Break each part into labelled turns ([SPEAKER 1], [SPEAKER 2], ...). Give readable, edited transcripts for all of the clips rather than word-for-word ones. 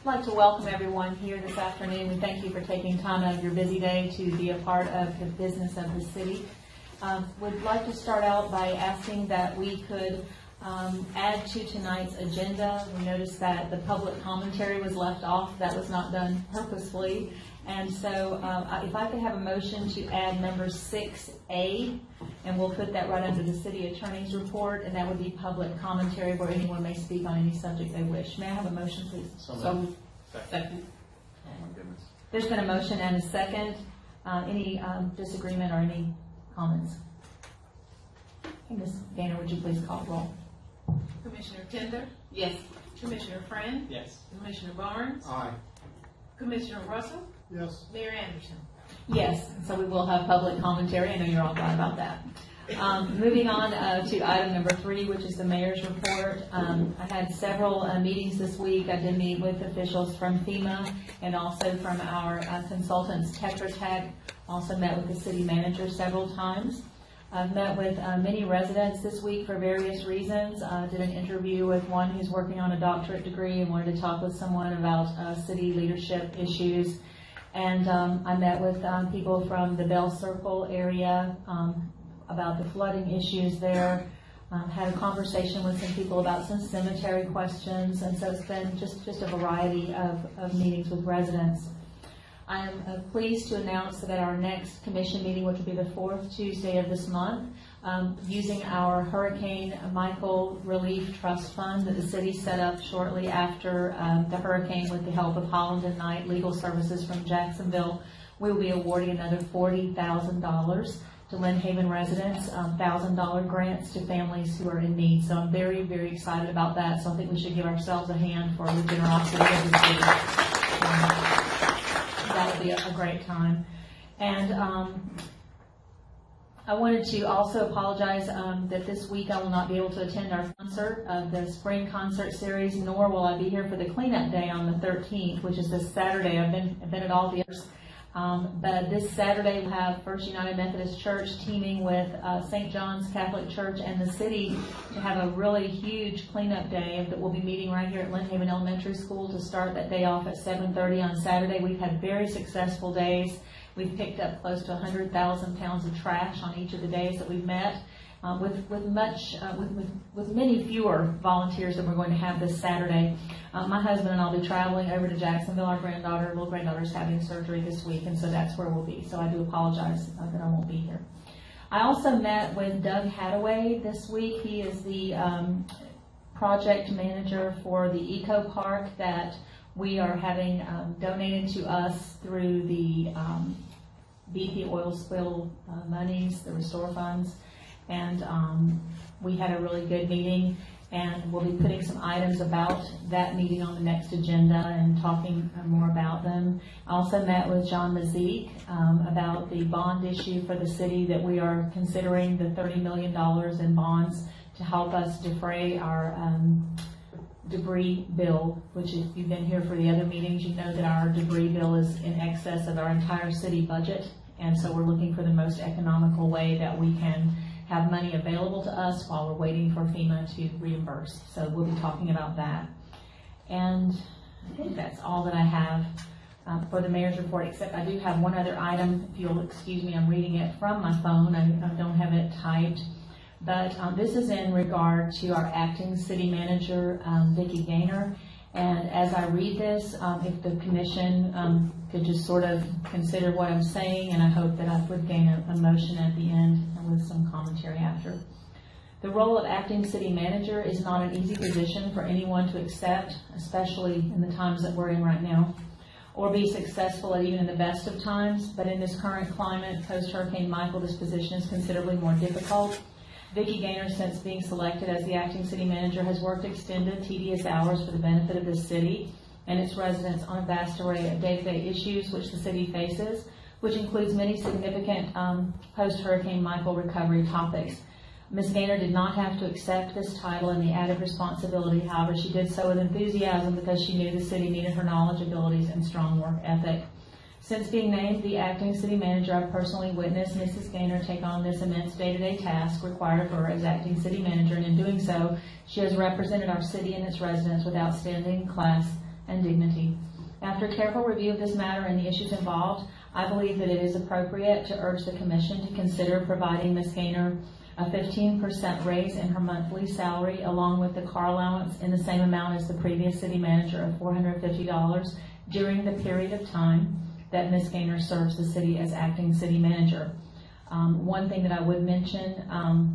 [SPEAKER 1] I'd like to welcome everyone here this afternoon. We thank you for taking time out of your busy day to be a part of the business of the city. Would like to start out by asking that we could add to tonight's agenda. We noticed that the public commentary was left off. That was not done purposefully. And so if I could have a motion to add number 6A, and we'll put that right under the city attorney's report, and that would be public commentary where anyone may speak on any subject they wish. May I have a motion, please?
[SPEAKER 2] So
[SPEAKER 1] Second.
[SPEAKER 2] Oh my goodness.
[SPEAKER 1] There's been a motion and a second. Any disagreement or any comments? Okay, Ms. Gaynor, would you please call the roll?
[SPEAKER 3] Commissioner Tender?
[SPEAKER 1] Yes.
[SPEAKER 3] Commissioner Friend?
[SPEAKER 2] Yes.
[SPEAKER 3] Commissioner Barnes?
[SPEAKER 2] Aye.
[SPEAKER 3] Commissioner Russell?
[SPEAKER 2] Yes.
[SPEAKER 3] Mayor Anderson?
[SPEAKER 1] Yes, so we will have public commentary. I know you're all glad about that. Moving on to item number 3, which is the mayor's report. I had several meetings this week. I did meet with officials from FEMA and also from our consultants, Tetra Tech. Also met with the city manager several times. I've met with many residents this week for various reasons. Did an interview with one who's working on a doctorate degree and wanted to talk with someone about city leadership issues. And I met with people from the Bell Circle area about the flooding issues there. Had a conversation with some people about some cemetery questions, and so it's been just a variety of meetings with residents. I am pleased to announce that at our next commission meeting, which will be the 4th Tuesday of this month, using our Hurricane Michael Relief Trust Fund that the city set up shortly after the hurricane with the help of Holland and Knight Legal Services from Jacksonville, we will be awarding another $40,000 to Lynn Haven residents, $1,000 grants to families who are in need. So I'm very, very excited about that. So I think we should give ourselves a hand for the generosity of the city. That would be a great time. And I wanted to also apologize that this week I will not be able to attend our concert, the spring concert series, nor will I be here for the cleanup day on the 13th, which is this Saturday. I've been at all the others. But this Saturday we'll have First United Methodist Church teaming with St. John's Catholic Church and the city to have a really huge cleanup day that we'll be meeting right here at Lynn Haven Elementary School to start that day off at 7:30 on Saturday. We've had very successful days. We've picked up close to 100,000 pounds of trash on each of the days that we've met. With many fewer volunteers than we're going to have this Saturday. My husband and I'll be traveling over to Jacksonville. Our little granddaughter is having surgery this week, and so that's where we'll be. So I do apologize that I won't be here. I also met with Doug Hadaway this week. He is the project manager for the Eco Park that we are having donated to us through the BP oil spill monies, the restore funds. And we had a really good meeting, and we'll be putting some items about that meeting on the next agenda and talking more about them. I also met with John Mazik about the bond issue for the city that we are considering, the $30 million in bonds to help us defray our debris bill, which if you've been here for the other meetings, you know that our debris bill is in excess of our entire city budget. And so we're looking for the most economical way that we can have money available to us while we're waiting for FEMA to reimburse. So we'll be talking about that. And I think that's all that I have for the mayor's report, except I do have one other item. If you'll excuse me, I'm reading it from my phone. I don't have it typed. But this is in regard to our acting city manager, Vicki Gaynor. And as I read this, if the commission could just sort of consider what I'm saying, and I hope that I would gain a motion at the end with some commentary after. The role of acting city manager is not an easy position for anyone to accept, especially in the times that we're in right now, or be successful at even in the best of times. But in this current climate, post-Hurricane Michael, this position is considerably more difficult. Vicki Gaynor, since being selected as the acting city manager, has worked extended, tedious hours for the benefit of this city and its residents on a vast array of day-to-day issues which the city faces, which includes many significant post-Hurricane Michael recovery topics. Ms. Gaynor did not have to accept this title and the added responsibility. However, she did so with enthusiasm because she knew the city needed her knowledge, abilities, and strong work ethic. Since being named the acting city manager, I've personally witnessed Mrs. Gaynor take on this immense day-to-day task required of her as acting city manager, and in doing so, she has represented our city and its residents with outstanding class, and dignity. After careful review of this matter and the issues involved, I believe that it is appropriate to urge the Commission to consider providing Ms. Gaynor a 15% raise in her monthly salary, along with the car allowance in the same amount as the previous city manager of $450 during the period of time that Ms. Gaynor serves the city as acting city manager. One thing that I would mention,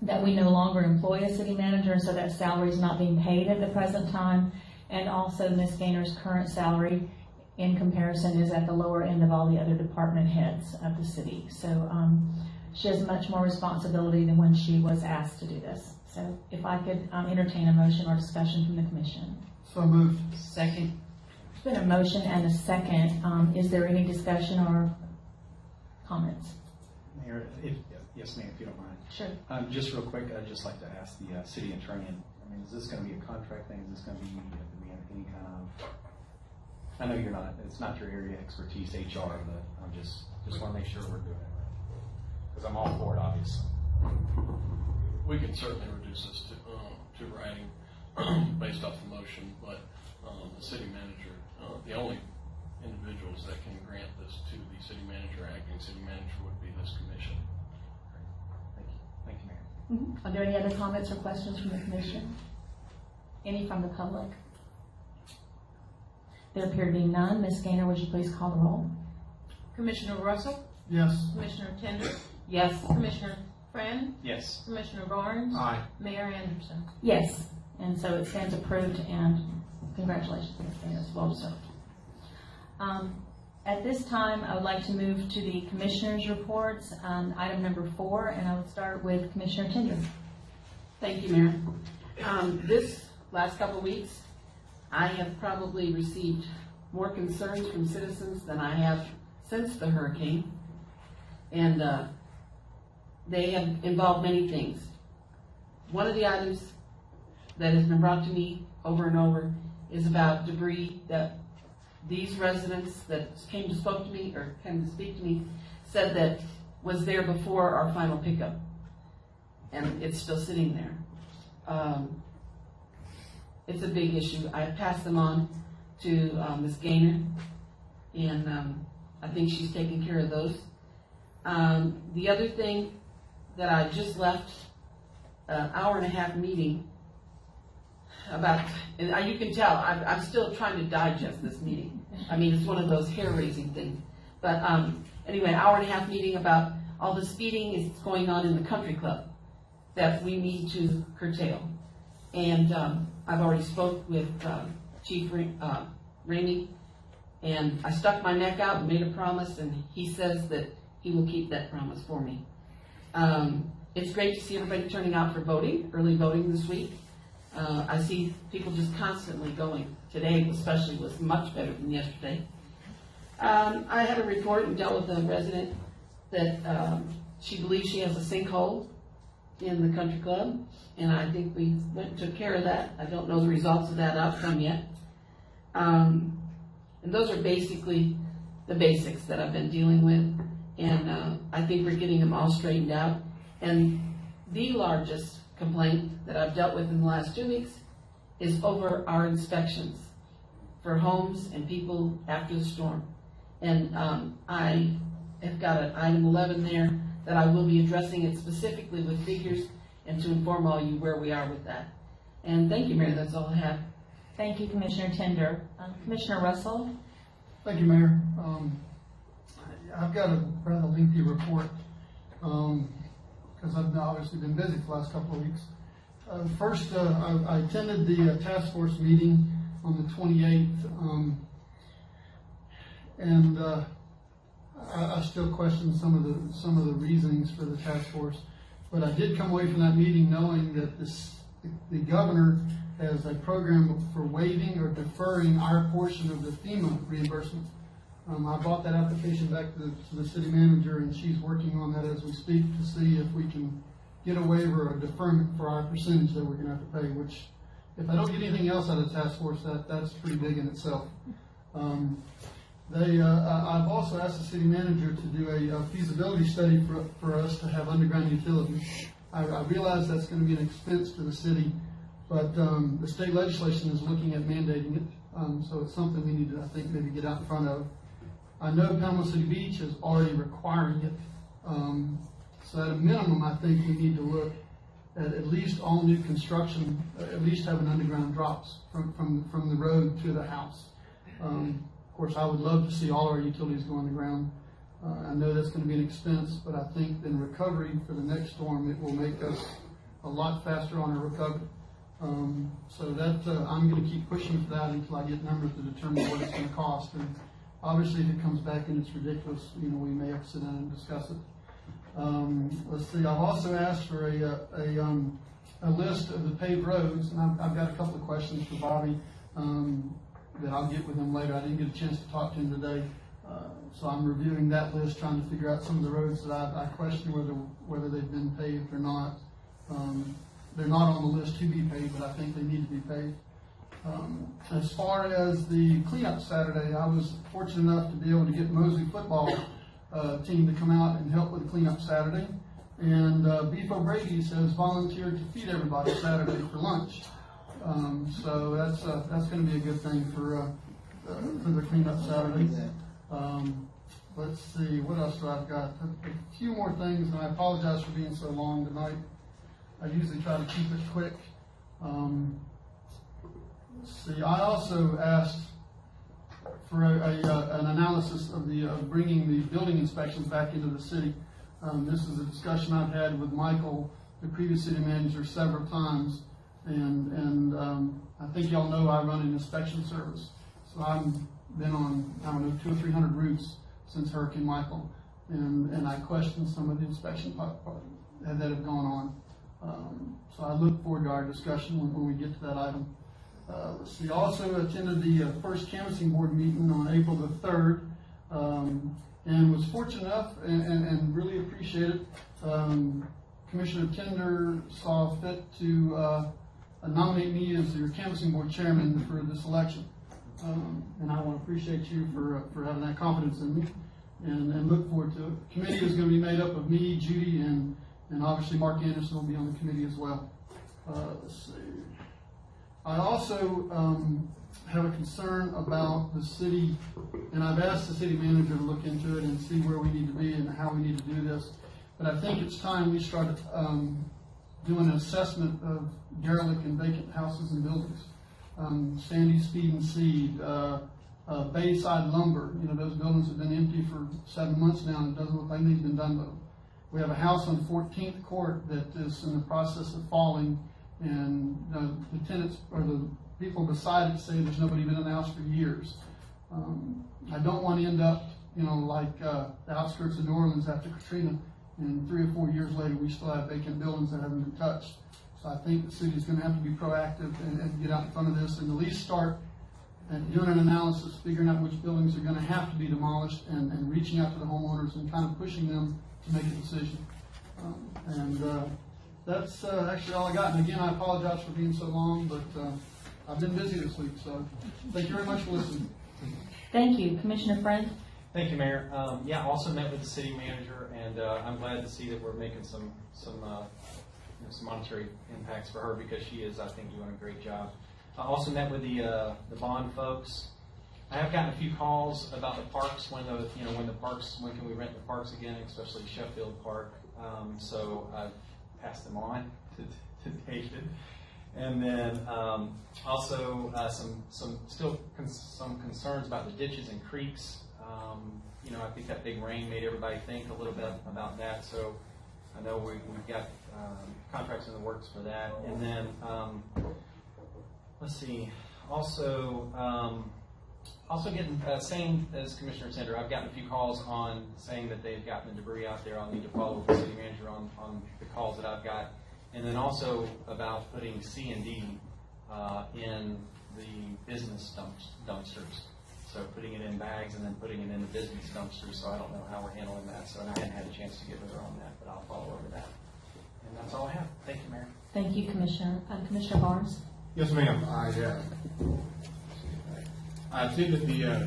[SPEAKER 1] that we no longer employ a city manager, and so that salary is not being paid at the present time. And also Ms. Gaynor's current salary in comparison is at the lower end of all the other department heads of the city. So she has much more responsibility than when she was asked to do this. So if I could entertain a motion or discussion from the Commission.
[SPEAKER 2] So moved.
[SPEAKER 4] Second.
[SPEAKER 1] There's been a motion and a second. Is there any discussion or comments?
[SPEAKER 5] Mayor, yes, ma'am, if you don't mind.
[SPEAKER 1] Sure.
[SPEAKER 5] Just real quick, I'd just like to ask the city attorney, I mean, is this going to be a contract thing? Is this going to be any kind of, I know you're not, it's not your area of expertise, HR, but I'm just want to make sure we're doing it right. Because I'm all for it, obviously.
[SPEAKER 6] We can certainly reduce this to writing based off the motion, but the city manager, the only individuals that can grant this to the city manager, acting city manager, would be this commission.
[SPEAKER 5] Thank you. Thank you, Mayor.
[SPEAKER 1] Are there any other comments or questions from the Commission? Any from the public? There appear to be none. Ms. Gaynor, would you please call the roll?
[SPEAKER 3] Commissioner Russell,
[SPEAKER 2] Yes.
[SPEAKER 3] Commissioner Tender,
[SPEAKER 4] Yes.
[SPEAKER 3] Commissioner Friend,
[SPEAKER 5] Yes.
[SPEAKER 3] Commissioner Barnes,
[SPEAKER 2] Aye.
[SPEAKER 3] Mayor Anderson.
[SPEAKER 1] Yes, and so it stands approved, and congratulations, Ms. Gaynor, it's well deserved. At this time, I would like to move to the Commissioners' reports, item number 4, and I would start with Commissioner Tender.
[SPEAKER 4] Thank you, Mayor. This last couple of weeks, I have probably received more concerns from citizens than I have since the hurricane. And they have involved many things. One of the items that has been brought to me over and over is about debris that these residents that came to speak to me said that was there before our final pickup, and it's still sitting there. It's a big issue. I passed them on to Ms. Gaynor, and I think she's taking care of those. The other thing that I just left an hour-and-a-half meeting about, and you can tell, I'm still trying to digest this meeting. I mean, it's one of those hair-raising things. But anyway, hour-and-a-half meeting about all the speeding is going on in the country club that we need to curtail. And I've already spoke with Chief Ramey, and I stuck my neck out and made a promise, and he says that he will keep that promise for me. It's great to see everybody turning out for voting, early voting this week. I see people just constantly going. Today especially was much better than yesterday. I had a report and dealt with a resident that she believes she has a sinkhole in the country club, and I think we went and took care of that. I don't know the results of that outcome yet. And those are basically the basics that I've been dealing with, and I think we're getting them all straightened out. And the largest complaint that I've dealt with in the last 2 weeks is over our inspections for homes and people after the storm. And I have got an item 11 there that I will be addressing it specifically with figures and to inform all you where we are with that. And thank you, Mayor, that's all I have.
[SPEAKER 1] Thank you, Commissioner Tender. Commissioner Russell?
[SPEAKER 2] Thank you, Mayor. I've got a rather lengthy report because I've obviously been busy for the last couple of weeks. First, I attended the task force meeting on the 28th, and I still question some of the reasonings for the task force. But I did come away from that meeting knowing that the governor has a program for waiving or deferring our portion of the FEMA reimbursement. I brought that application back to the city manager, and she's working on that as we speak to see if we can get a waiver or deferment for our percentage that we're going to have to pay, which, if I don't get anything else out of the task force, that's pretty big in itself. I've also asked the city manager to do a feasibility study for us to have underground utilities. I realize that's going to be an expense to the city, But, the state legislation is looking at mandating it, so it's something we need to, I think, maybe get out in front of. I know Panama City Beach is already requiring it, so at a minimum, I think we need to look at least all new construction, at least having underground drops from the road to the house. Of course, I would love to see all our utilities go underground. I know that's gonna be an expense, but I think in recovery for the next storm, it will make us a lot faster on our recovery. So that, I'm gonna keep pushing for that until I get numbers to determine what it's gonna cost. And obviously, if it comes back and it's ridiculous, we may have to sit down and discuss it. Let's see, I've also asked for a list of the paved roads, and I've got a couple of questions for Bobby, that I'll get with him later. I didn't get a chance to talk to him today. So I'm reviewing that list, trying to figure out some of the roads that I question whether they've been paved or not. They're not on the list to be paved, but I think they need to be paved. As far as the cleanup Saturday, I was fortunate enough to be able to get Mosley football team to come out and help with the cleanup Saturday. And Beef O'Brady's has volunteered to feed everybody Saturday for lunch. So that's going to be a good thing for the cleanup Saturday. Let's see, what else do I've got? A few more things, and I apologize for being so long tonight. I usually try to keep it quick. Let's see, I also asked for an analysis of bringing the building inspections back into the city. This is a discussion I've had with Michael, the previous city manager, several times, and I think y'all know I run an inspection service. So I've been on, 200 or 300 routes since Hurricane Michael, and I questioned some of the inspection that have gone on. So I look forward to our discussion when we get to that item. Let's see, also attended the first canvassing board meeting on April the 3rd, and was fortunate enough and really appreciate it. Commissioner Tender saw fit to nominate me as your canvassing board chairman for this election. And I want to appreciate you for having that confidence in me, and look forward to it. The committee is going to be made up of me, Judy, and obviously Mark Anderson will be on the committee as well. Let's see. I also have a concern about the city, and I've asked the city manager to look into it and see where we need to be and how we need to do this. But I think it's time we started doing an assessment of derelict and vacant houses and buildings. Sandy's Feed and Seed, Bayside Lumber, those buildings have been empty for 7 months now, and it doesn't look like anything's been done to them. We have a house on 14th Court that is in the process of falling, and the tenants or the people beside it say there's nobody been in the house for years. I don't want to end up, like the outskirts of New Orleans after Katrina, and 3 or 4 years later we still have vacant buildings that haven't been touched. So I think the city's going to have to be proactive and get out in front of this, and at least start doing an analysis, figuring out which buildings are going to have to be demolished, and reaching out to the homeowners and kind of pushing them to make a decision. That's actually all I got. And again, I apologize for being so long, but I've been busy this week, so thank you very much for listening.
[SPEAKER 1] Thank you. Commissioner Friend?
[SPEAKER 5] Thank you, Mayor. Yeah, also met with the city manager, and I'm glad to see that we're making some monetary impacts for her, because she is, I think, doing a great job. I also met with the bond folks. I have gotten a few calls about the parks, when can we rent the parks again, especially Sheffield Park. So I passed them on to David. And then also some concerns about the ditches and creeks. I think that big rain made everybody think a little bit about that. So I know we've got contracts in the works for that. And then let's see. Also getting same as Commissioner Sender, I've gotten a few calls on saying that they've gotten the debris out there. I'll need to follow up with the city manager on the calls that I've got. And then also about putting C&D in the business dumpsters. So putting it in bags and then putting it in the business dumpsters. So I don't know how we're handling that. So I haven't had a chance to get with her on that, but I'll follow up with that. And that's all I have. Thank you, Mayor.
[SPEAKER 1] Thank you, Commissioner. Commissioner Barnes?
[SPEAKER 7] Yes, ma'am. I attended the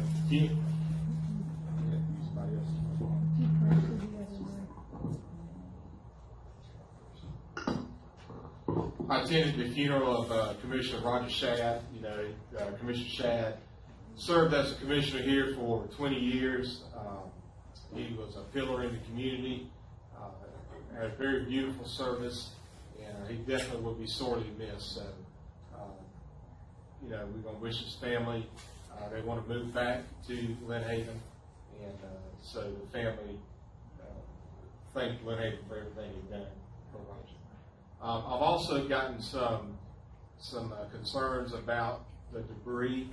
[SPEAKER 7] attended the funeral of Commissioner Roger Shadd. You know, Commissioner Shadd served as a commissioner here for 20 years. He was a pillar in the community, had a very beautiful service, and he definitely will be sorely missed. So, you know, we're going to wish his family, they want to move back to Lynn Haven, and so the family thank Lynn Haven for everything he's done for Roger. I've also gotten some concerns about the debris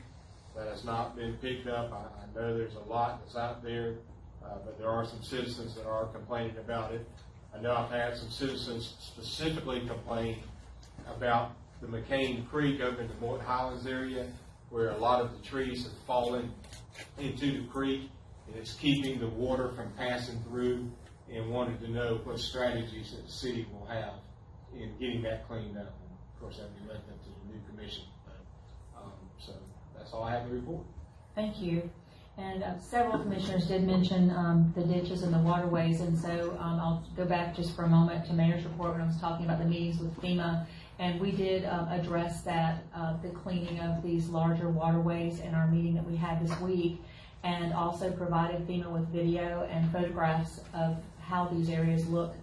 [SPEAKER 7] that has not been picked up. I know there's a lot that's out there, but there are some citizens that are complaining about it. I know I've had some citizens specifically complain about the McCain Creek over in the Morton Highlands area, where a lot of the trees have fallen into the creek, and it's keeping the water from passing through, and wanted to know what strategies that the city will have in getting that cleaned up. And of course, that'll be left up to the new commission. But, so that's all I have to report.
[SPEAKER 1] Thank you. And several commissioners did mention the ditches and the waterways, and so I'll go back just for a moment to Mayor's report when I was talking about the meetings with FEMA, and we did address that, the cleaning of these larger waterways in our meeting that we had this week, and also provided FEMA with video and photographs of how these areas look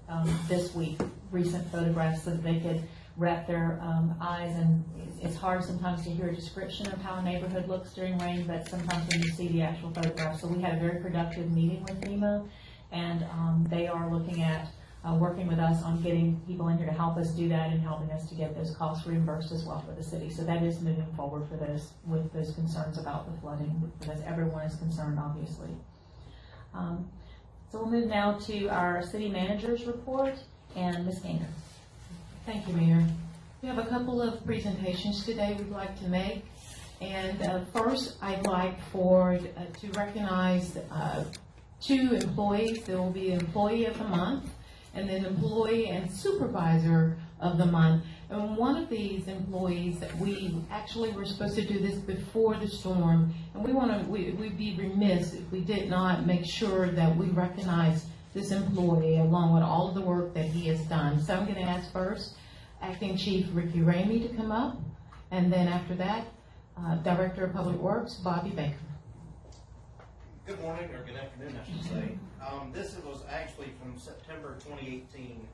[SPEAKER 1] this week, recent photographs, so that they could wrap their eyes. And it's hard sometimes to hear a description of how a neighborhood looks during rain, but sometimes when you see the actual photographs. So we had a very productive meeting with FEMA, and they are looking at working with us on getting people in here to help us do that and helping us to get those costs reimbursed as well for the city. So that is moving forward for those, with those concerns about the flooding, because everyone is concerned, obviously. So we'll move now to our city manager's report, and Ms. Gaynor.
[SPEAKER 3] Thank you, Mayor. We have a couple of presentations today we'd like to make. And first, I'd like to recognize 2 employees. There will be Employee of the Month and then Employee and Supervisor of the Month. And one of these employees, we actually were supposed to do this before the storm, and we'd be remiss if we did not make sure that we recognize this employee along with all of the work that he has done. So I'm going to ask first Acting Chief Ricky Ramey to come up, and then after that, Director of Public Works, Bobby Baker.
[SPEAKER 8] Good morning, or good afternoon, I should say. This was actually from September 2018.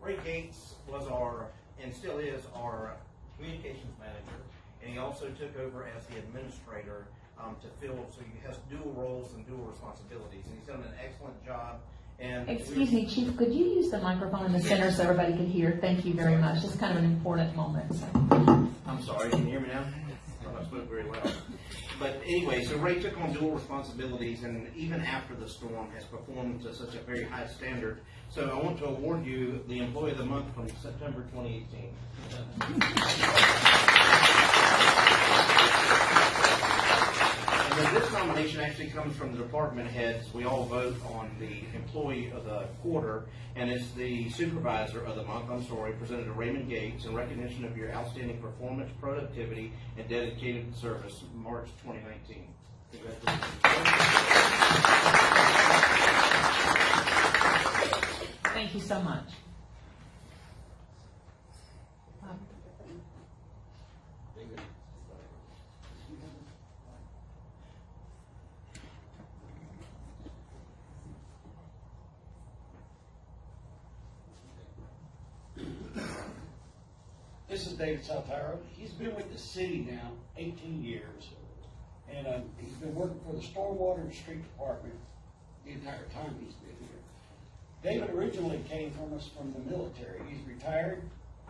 [SPEAKER 8] Ray Gates was our, and still is, our communications manager, and he also took over as the administrator to fill, so he has dual roles and dual responsibilities, and he's done an excellent job. And
[SPEAKER 1] Excuse me, Chief, could you use the microphone in the center so everybody can hear? Thank you very much. It's kind of an important moment. So.
[SPEAKER 8] I'm sorry, can you hear me now? I spoke very well. But anyway, so Ray took on dual responsibilities, and even after the storm has performed to such a very high standard. So I want to award you the Employee of the Month from September 2018. And then this nomination actually comes from the department heads. We all vote on the Employee of the Quarter, and it's the Supervisor of the Month, presented to Raymond Gates in recognition of your outstanding performance, productivity, and dedicated service, March 2019.
[SPEAKER 1] Thank you so much.
[SPEAKER 9] This is David Saltaro. He's been with the city now 18 years, and he's been working for the Stormwater and Street Department the entire time he's been here. David originally came from us from the military. He's retired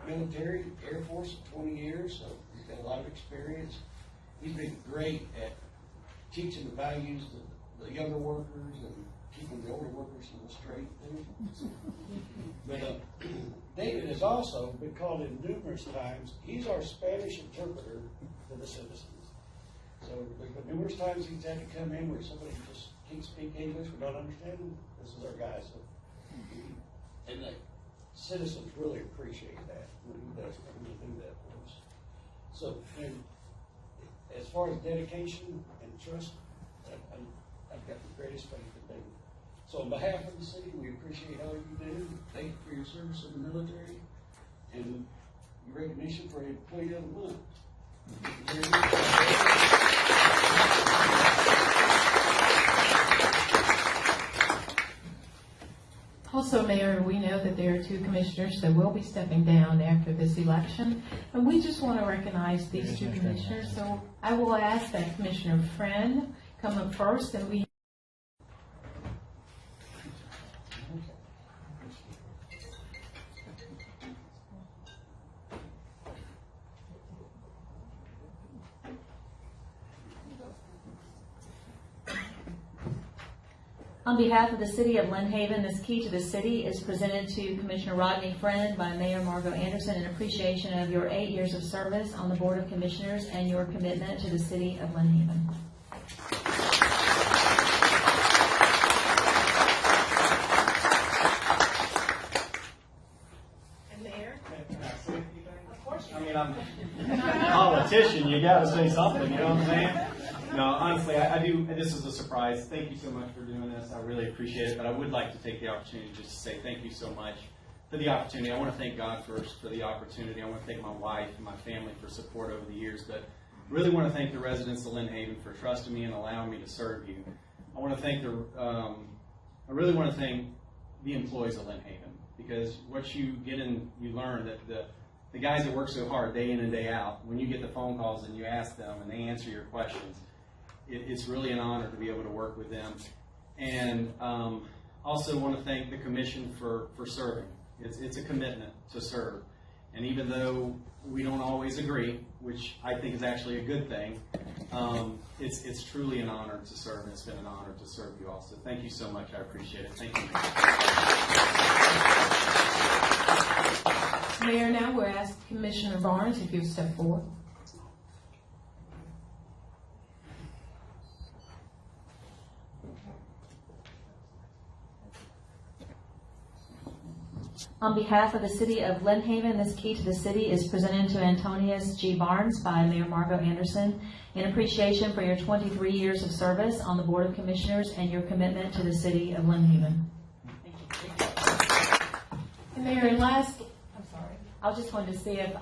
[SPEAKER 9] military, Air Force, 20 years, so he's got a lot of experience. He's been great at teaching the values to the younger workers and keeping the older workers on the straight. But David has also been called in numerous times. He's our Spanish interpreter for the citizens. So numerous times he's had to come in where somebody just can't speak English, we don't understand him. This is our guy. So, and the citizens really appreciate that when he does come to do that for us. So, and as far as dedication and trust, I've got the greatest faith in David. So on behalf of the city, we appreciate all you do. Thank you for your service in the military. recognition for Employee of the Month.
[SPEAKER 3] Also, Mayor, we know that there are two commissioners that will be stepping down after this election, and we just want to recognize these two commissioners. So I will ask that Commissioner Friend come up first, and we
[SPEAKER 1] On behalf of the city of Lynn Haven, this key to the city is presented to Commissioner Rodney Friend by Mayor Margot Anderson in appreciation of your 8 years of service on the Board of Commissioners and your commitment to the city of Lynn Haven.
[SPEAKER 3] and Mayor.
[SPEAKER 5] I mean, I'm a politician, you gotta say something, you know what I'm saying? No, honestly, I do, this is a surprise. Thank you so much for doing this. I really appreciate it, but I would like to take the opportunity just to say thank you so much for the opportunity. I want to thank God first for the opportunity. I want to thank my wife and my family for support over the years, but really want to thank the residents of Lynn Haven for trusting me and allowing me to serve you. I want to thank I really want to thank the employees of Lynn Haven, because what you get in, you learn that the guys that work so hard day in and day out, when you get the phone calls and you ask them and they answer your questions, it's really an honor to be able to work with them. And also want to thank the commission for serving. It's a commitment to serve. And even though we don't always agree, which I think is actually a good thing, it's truly an honor to serve, and it's been an honor to serve you all. So thank you so much. I appreciate it. Thank you.
[SPEAKER 3] Mayor, now we're asking Commissioner Barnes if you'll step forward.
[SPEAKER 1] On behalf of the city of Lynn Haven, this key to the city is presented to Antonius G. Barnes by Mayor Margot Anderson in appreciation for your 23 years of service on the Board of Commissioners and your commitment to the city of Lynn Haven.
[SPEAKER 3] And Mayor, last,
[SPEAKER 1] I just wanted to see if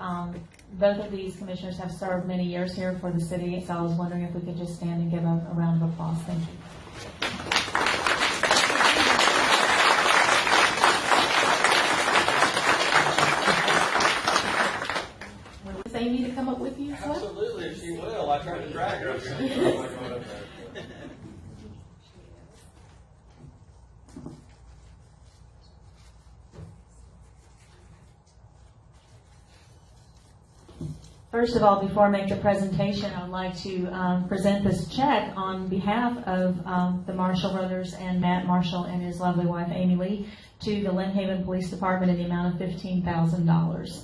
[SPEAKER 1] both of these commissioners have served many years here for the city, so I was wondering if we could just stand and give a round of applause. Thank you.
[SPEAKER 3] Is Amy to come up with you as well?
[SPEAKER 5] Absolutely, if she will. I tried to drag her.
[SPEAKER 1] First of all, before I make the presentation, I'd like to present this check on behalf of the Marshall brothers and Matt Marshall and his lovely wife Amy Lee to the Lynn Haven Police Department in the amount of $15,000.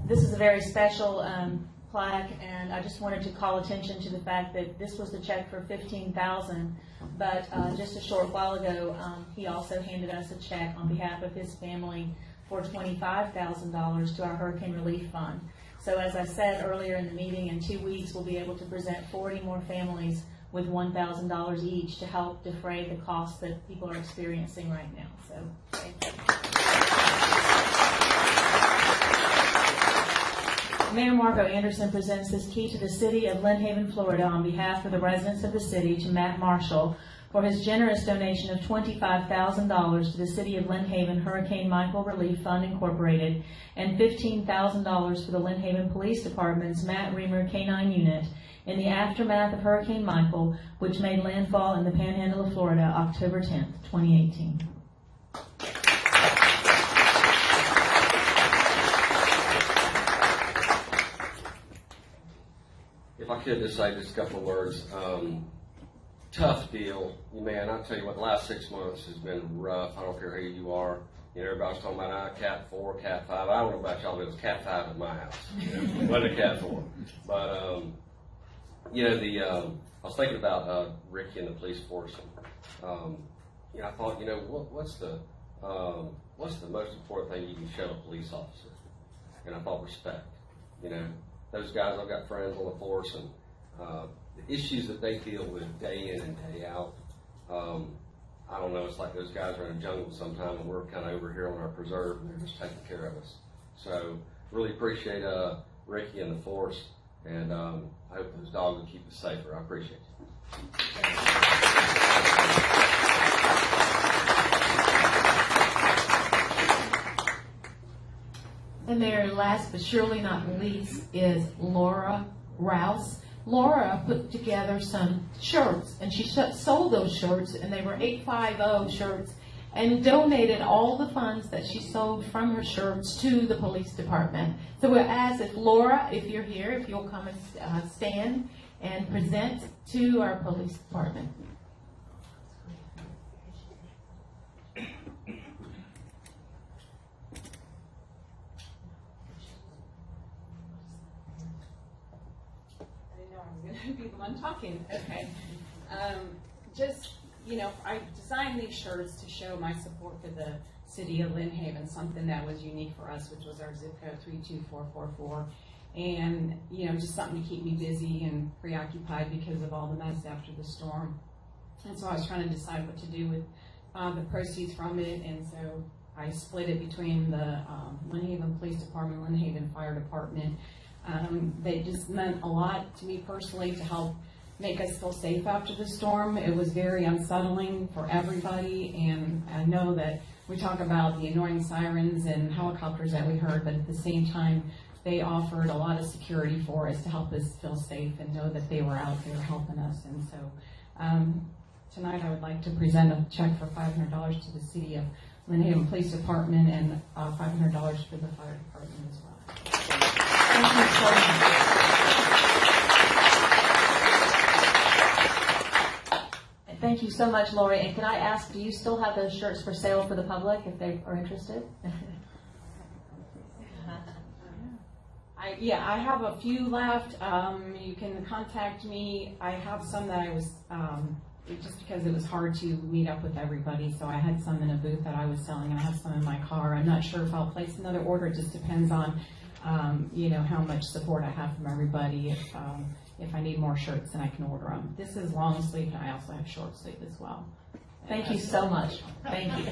[SPEAKER 1] This is a very special plaque, and I just wanted to call attention to the fact that this was the check for $15,000, but just a short while ago, he also handed us a check on behalf of his family for $25,000 to our Hurricane Relief Fund. So as I said earlier in the meeting, in 2 weeks we'll be able to present 40 more families with $1,000 each to help defray the costs that people are experiencing right now. So thank you. Mayor Margot Anderson presents this key to the city of Lynn Haven, Florida on behalf of the residents of the city to Matt Marshall for his generous donation of $25,000 to the City of Lynn Haven Hurricane Michael Relief Fund Incorporated and $15,000 for the Lynn Haven Police Department's Matt Reamer K-9 unit in the aftermath of Hurricane Michael, which made landfall in the Panhandle of Florida October 10th, 2018.
[SPEAKER 10] If I could just say just a couple of words. Tough deal. Man, I tell you what, the last 6 months has been rough. I don't care who you are. You know, everybody's talking about Cat 4, Cat 5. I don't know about y'all, but it was Cat 5 at my house. It wasn't a Cat 4. But, you know, I was thinking about Ricky and the police force. And, you know, I thought, you know, what's the most important thing you can show a police officer? And I thought respect. You know, those guys, I've got friends on the force, and the issues that they deal with day in and day out, I don't know, it's like those guys are in a jungle sometime, and we're kind of over here on our preserve, and they're just taking care of us. So, really appreciate Ricky and the force, and I hope those dogs will keep us safer. I appreciate it.
[SPEAKER 3] And there, last but surely not least, is Laura Rouse. Laura put together some shirts, and she sold those shirts, and they were 850 shirts, and donated all the funds that she sold from her shirts to the police department. So we'll ask if Laura, if you're here, if you'll come and stand and present to our police department.
[SPEAKER 11] Be the one talking. Okay. Just, I designed these shirts to show my support for the city of Lynn Haven, something that was unique for us, which was our zip code 32444. And, just something to keep me busy and preoccupied because of all the mess after the storm. And so I was trying to decide what to do with the proceeds from it. And so I split it between the Lynn Haven Police Department, Lynn Haven Fire Department. They just meant a lot to me personally to help make us feel safe after the storm. It was very unsettling for everybody, and I know that we talk about the annoying sirens and helicopters that we heard, but at the same time, they offered a lot of security for us to help us feel safe and know that they were out there helping us. And so tonight I would like to present a check for $500 to the city of Lynn Haven Police Department and $500 for the fire department as well.
[SPEAKER 1] Thank you so much. And thank you so much, Lori. And can I ask, do you still have those shirts for sale for the public if they are interested?
[SPEAKER 11] I have a few left. You can contact me. I have some that I was, just because it was hard to meet up with everybody, so I had some in a booth that I was selling, and I have some in my car. I'm not sure if I'll place another order. It just depends on how much support I have from everybody. If I need more shirts, then I can order them. This is long sleeve, and I also have short sleeve as well.
[SPEAKER 1] Thank you so much. Thank you.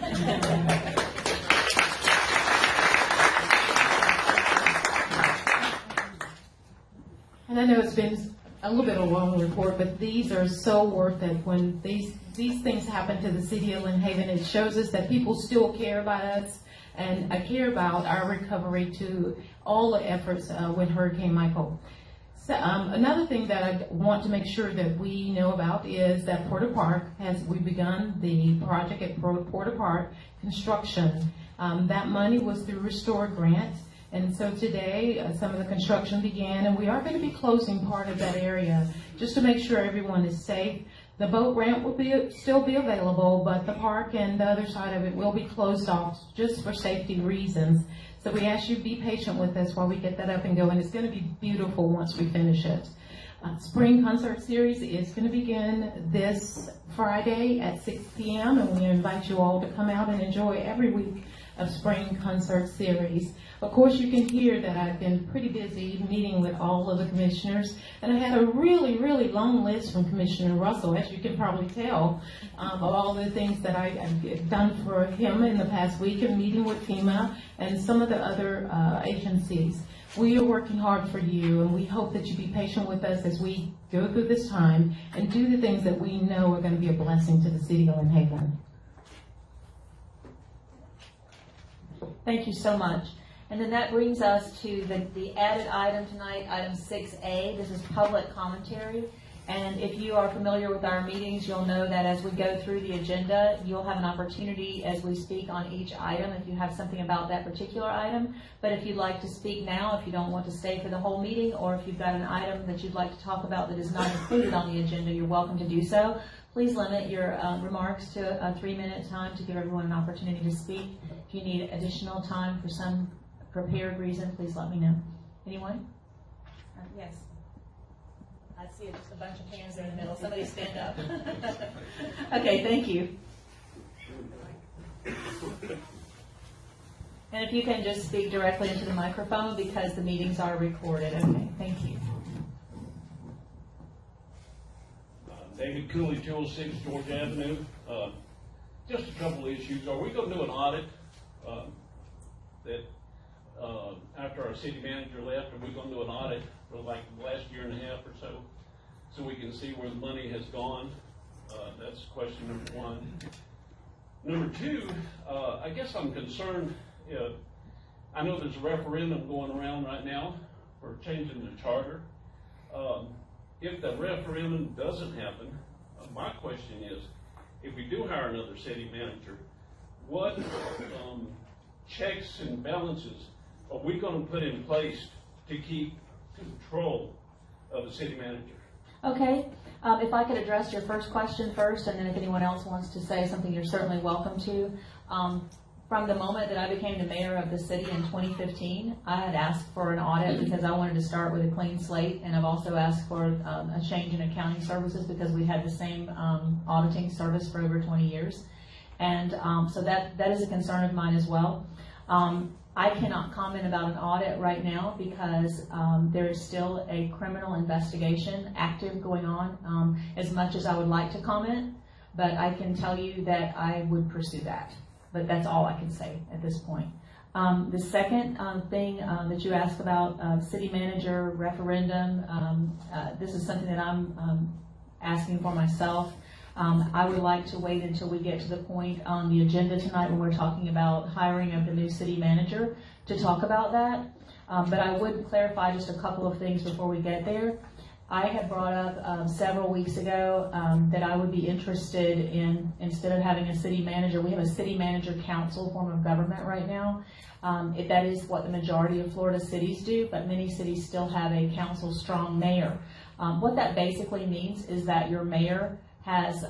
[SPEAKER 3] And I know it's been a little bit of a long report, but these are so worth it. When these things happen to the city of Lynn Haven, it shows us that people still care about us, and I care about our recovery to all the efforts with Hurricane Michael. So, another thing that I want to make sure that we know about is that Porter Park we've begun the project at Porter Park construction. That money was through Restore Grant, and so today some of the construction began, and we are going to be closing part of that area just to make sure everyone is safe. The boat ramp will still be available, but the park and the other side of it will be closed off just for safety reasons. So we ask you to be patient with us while we get that up and going. It's going to be beautiful once we finish it. Spring concert series is going to begin this Friday at 6 p.m. and we invite you all to come out and enjoy every week of spring concert series. Of course, you can hear that I've been pretty busy meeting with all of the commissioners, and I had a really, really long list from Commissioner Russell, as you can probably tell, of all the things that I've done for him in the past week, and meeting with FEMA and some of the other agencies. We are working hard for you, and we hope that you be patient with us as we go through this time and do the things that we know are going to be a blessing to the city of Lynn Haven.
[SPEAKER 1] Thank you so much. And then that brings us to the added item tonight, item 6A. This is public commentary. And if you are familiar with our meetings, you'll know that as we go through the agenda, you'll have an opportunity as we speak on each item if you have something about that particular item. But if you'd like to speak now, if you don't want to stay for the whole meeting, or if you've got an item that you'd like to talk about that is not included on the agenda, you're welcome to do so. Please limit your remarks to a 3-minute time to give everyone an opportunity to speak. If you need additional time for some prepared reason, please let me know. Anyone? Yes. I see just a bunch of hands there in the middle. Somebody stand up. Okay, thank you. And if you can just speak directly into the microphone because the meetings are recorded. Okay, thank you.
[SPEAKER 12] David Cooley, 206 George Avenue. Just a couple of issues. Are we gonna do an audit, after our city manager left, are we gonna do an audit for like the last year and a half or so we can see where the money has gone? That's question number one. Number two, I guess I'm concerned, I know there's a referendum going around right now for changing the charter. If the referendum doesn't happen, my question is, if we do hire another city manager, what checks and balances are we going to put in place to keep control of the city manager?
[SPEAKER 1] Okay, if I could address your first question first, and then if anyone else wants to say something, you're certainly welcome to. From the moment that I became the mayor of the city in 2015, I had asked for an audit because I wanted to start with a clean slate, and I've also asked for a change in accounting services because we had the same auditing service for over 20 years. And so that is a concern of mine as well. I cannot comment about an audit right now because there is still a criminal investigation active going on, as much as I would like to comment, but I can tell you that I would pursue that. But that's all I can say at this point. The second thing that you asked about, city manager referendum, this is something that I'm asking for myself. I would like to wait until we get to the point on the agenda tonight when we're talking about hiring of the new city manager to talk about that. But I would clarify just a couple of things before we get there. I had brought up several weeks ago that I would be interested in, instead of having a city manager, we have a city manager council form of government right now. That is what the majority of Florida cities do, but many cities still have a council strong mayor. What that basically means is that your mayor has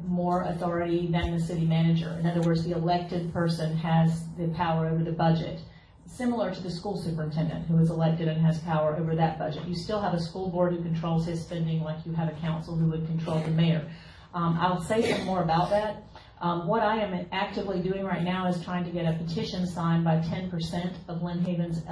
[SPEAKER 1] more authority than the city manager. In other words, the elected person has the power over the budget. Similar to the school superintendent who is elected and has power over that budget. You still have a school board who controls his spending like you have a council who would control the mayor. I'll say some more about that. What I am actively doing right now is trying to get a petition signed by 10% of Lynn Haven's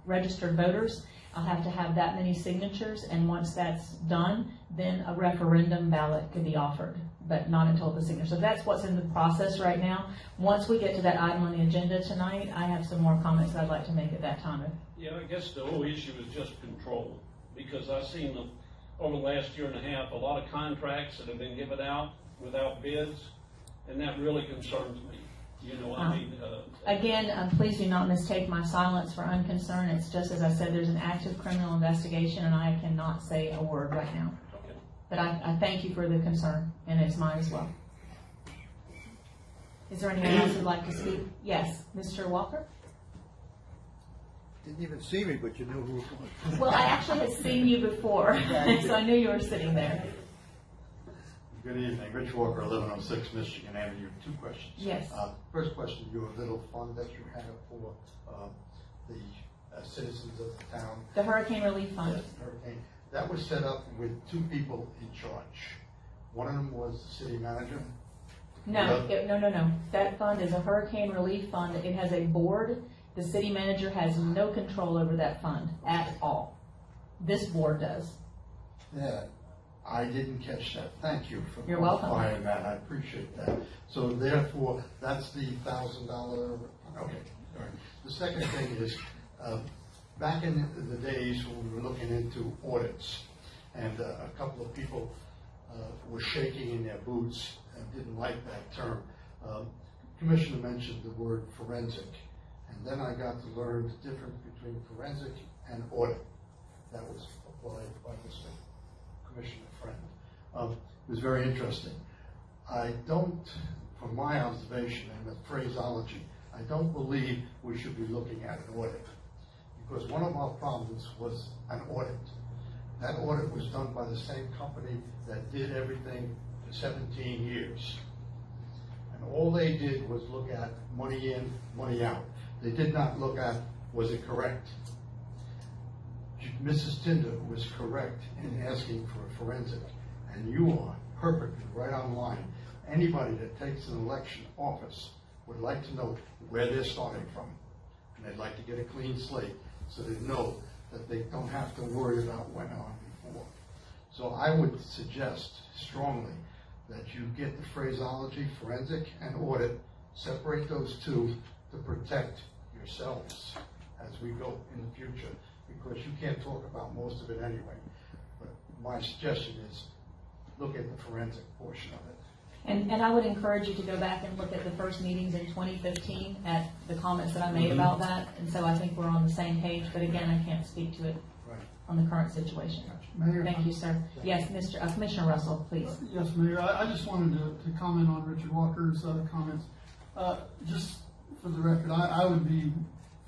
[SPEAKER 1] registered voters. I'll have to have that many signatures, and once that's done, then a referendum ballot could be offered, but not until the signature. So that's what's in the process right now. Once we get to that item on the agenda tonight, I have some more comments that I'd like to make at that time.
[SPEAKER 12] Yeah, I guess the whole issue is just control, because I've seen over the last year and a half, a lot of contracts that have been given out without bids, and that really concerns me. You know what I mean?
[SPEAKER 1] Again, please do not mistake my silence for unconcern. It's just, as I said, there's an active criminal investigation, and I cannot say a word right now.
[SPEAKER 12] Okay.
[SPEAKER 1] But I thank you for the concern, and it's mine as well. Is there anyone else who'd like to speak? Yes, Mr. Walker?
[SPEAKER 13] Didn't even see me, but you knew who it was.
[SPEAKER 1] Well, I actually had seen you before, so I knew you were sitting there.
[SPEAKER 13] Good evening, Rich Walker, 1106 Michigan Avenue. Two questions.
[SPEAKER 1] Yes.
[SPEAKER 13] First question, your little fund that you have for the citizens of the town.
[SPEAKER 1] The Hurricane Relief Fund.
[SPEAKER 13] Yes, Hurricane. That was set up with two people in charge. One of them was the city manager.
[SPEAKER 1] No. That fund is a Hurricane Relief Fund. It has a board. The city manager has no control over that fund at all. This board does.
[SPEAKER 13] Yeah. I didn't catch that. Thank you for
[SPEAKER 1] You're welcome.
[SPEAKER 13] clarifying that. I appreciate that. So therefore, that's the $1,000. Okay. All right. The second thing is, back in the days when we were looking into audits, and a couple of people were shaking in their boots and didn't like that term. Commissioner mentioned the word forensic, and then I got to learn the difference between forensic and audit. That was applied by Mr. Commissioner Friend. It was very interesting. I don't, from my observation and the phraseology, I don't believe we should be looking at an audit, because one of our problems was an audit. That audit was done by the same company that did everything for 17 years. And all they did was look at money in, money out. They did not look at, was it correct? Mrs. Tinder was correct in asking for a forensic, and you are perfectly right on line. Anybody that takes an election office would like to know where they're starting from, and they'd like to get a clean slate so they know that they don't have to worry about what went on before. So I would suggest strongly that you get the phraseology, forensic and audit, separate those two to protect yourselves as we go in the future, because you can't talk about most of it anyway. But my suggestion is look at the forensic portion of it.
[SPEAKER 1] And I would encourage you to go back and look at the first meetings in 2015 at the comments that I made about that. And so I think we're on the same page, but again, I can't speak to it
[SPEAKER 13] Right.
[SPEAKER 1] on the current situation.
[SPEAKER 2] Mayor?
[SPEAKER 1] Thank you, sir. Yes, Commissioner Russell, please.
[SPEAKER 2] Yes, Mayor, I just wanted to comment on Richard Walker's comments. Just for the record, I would be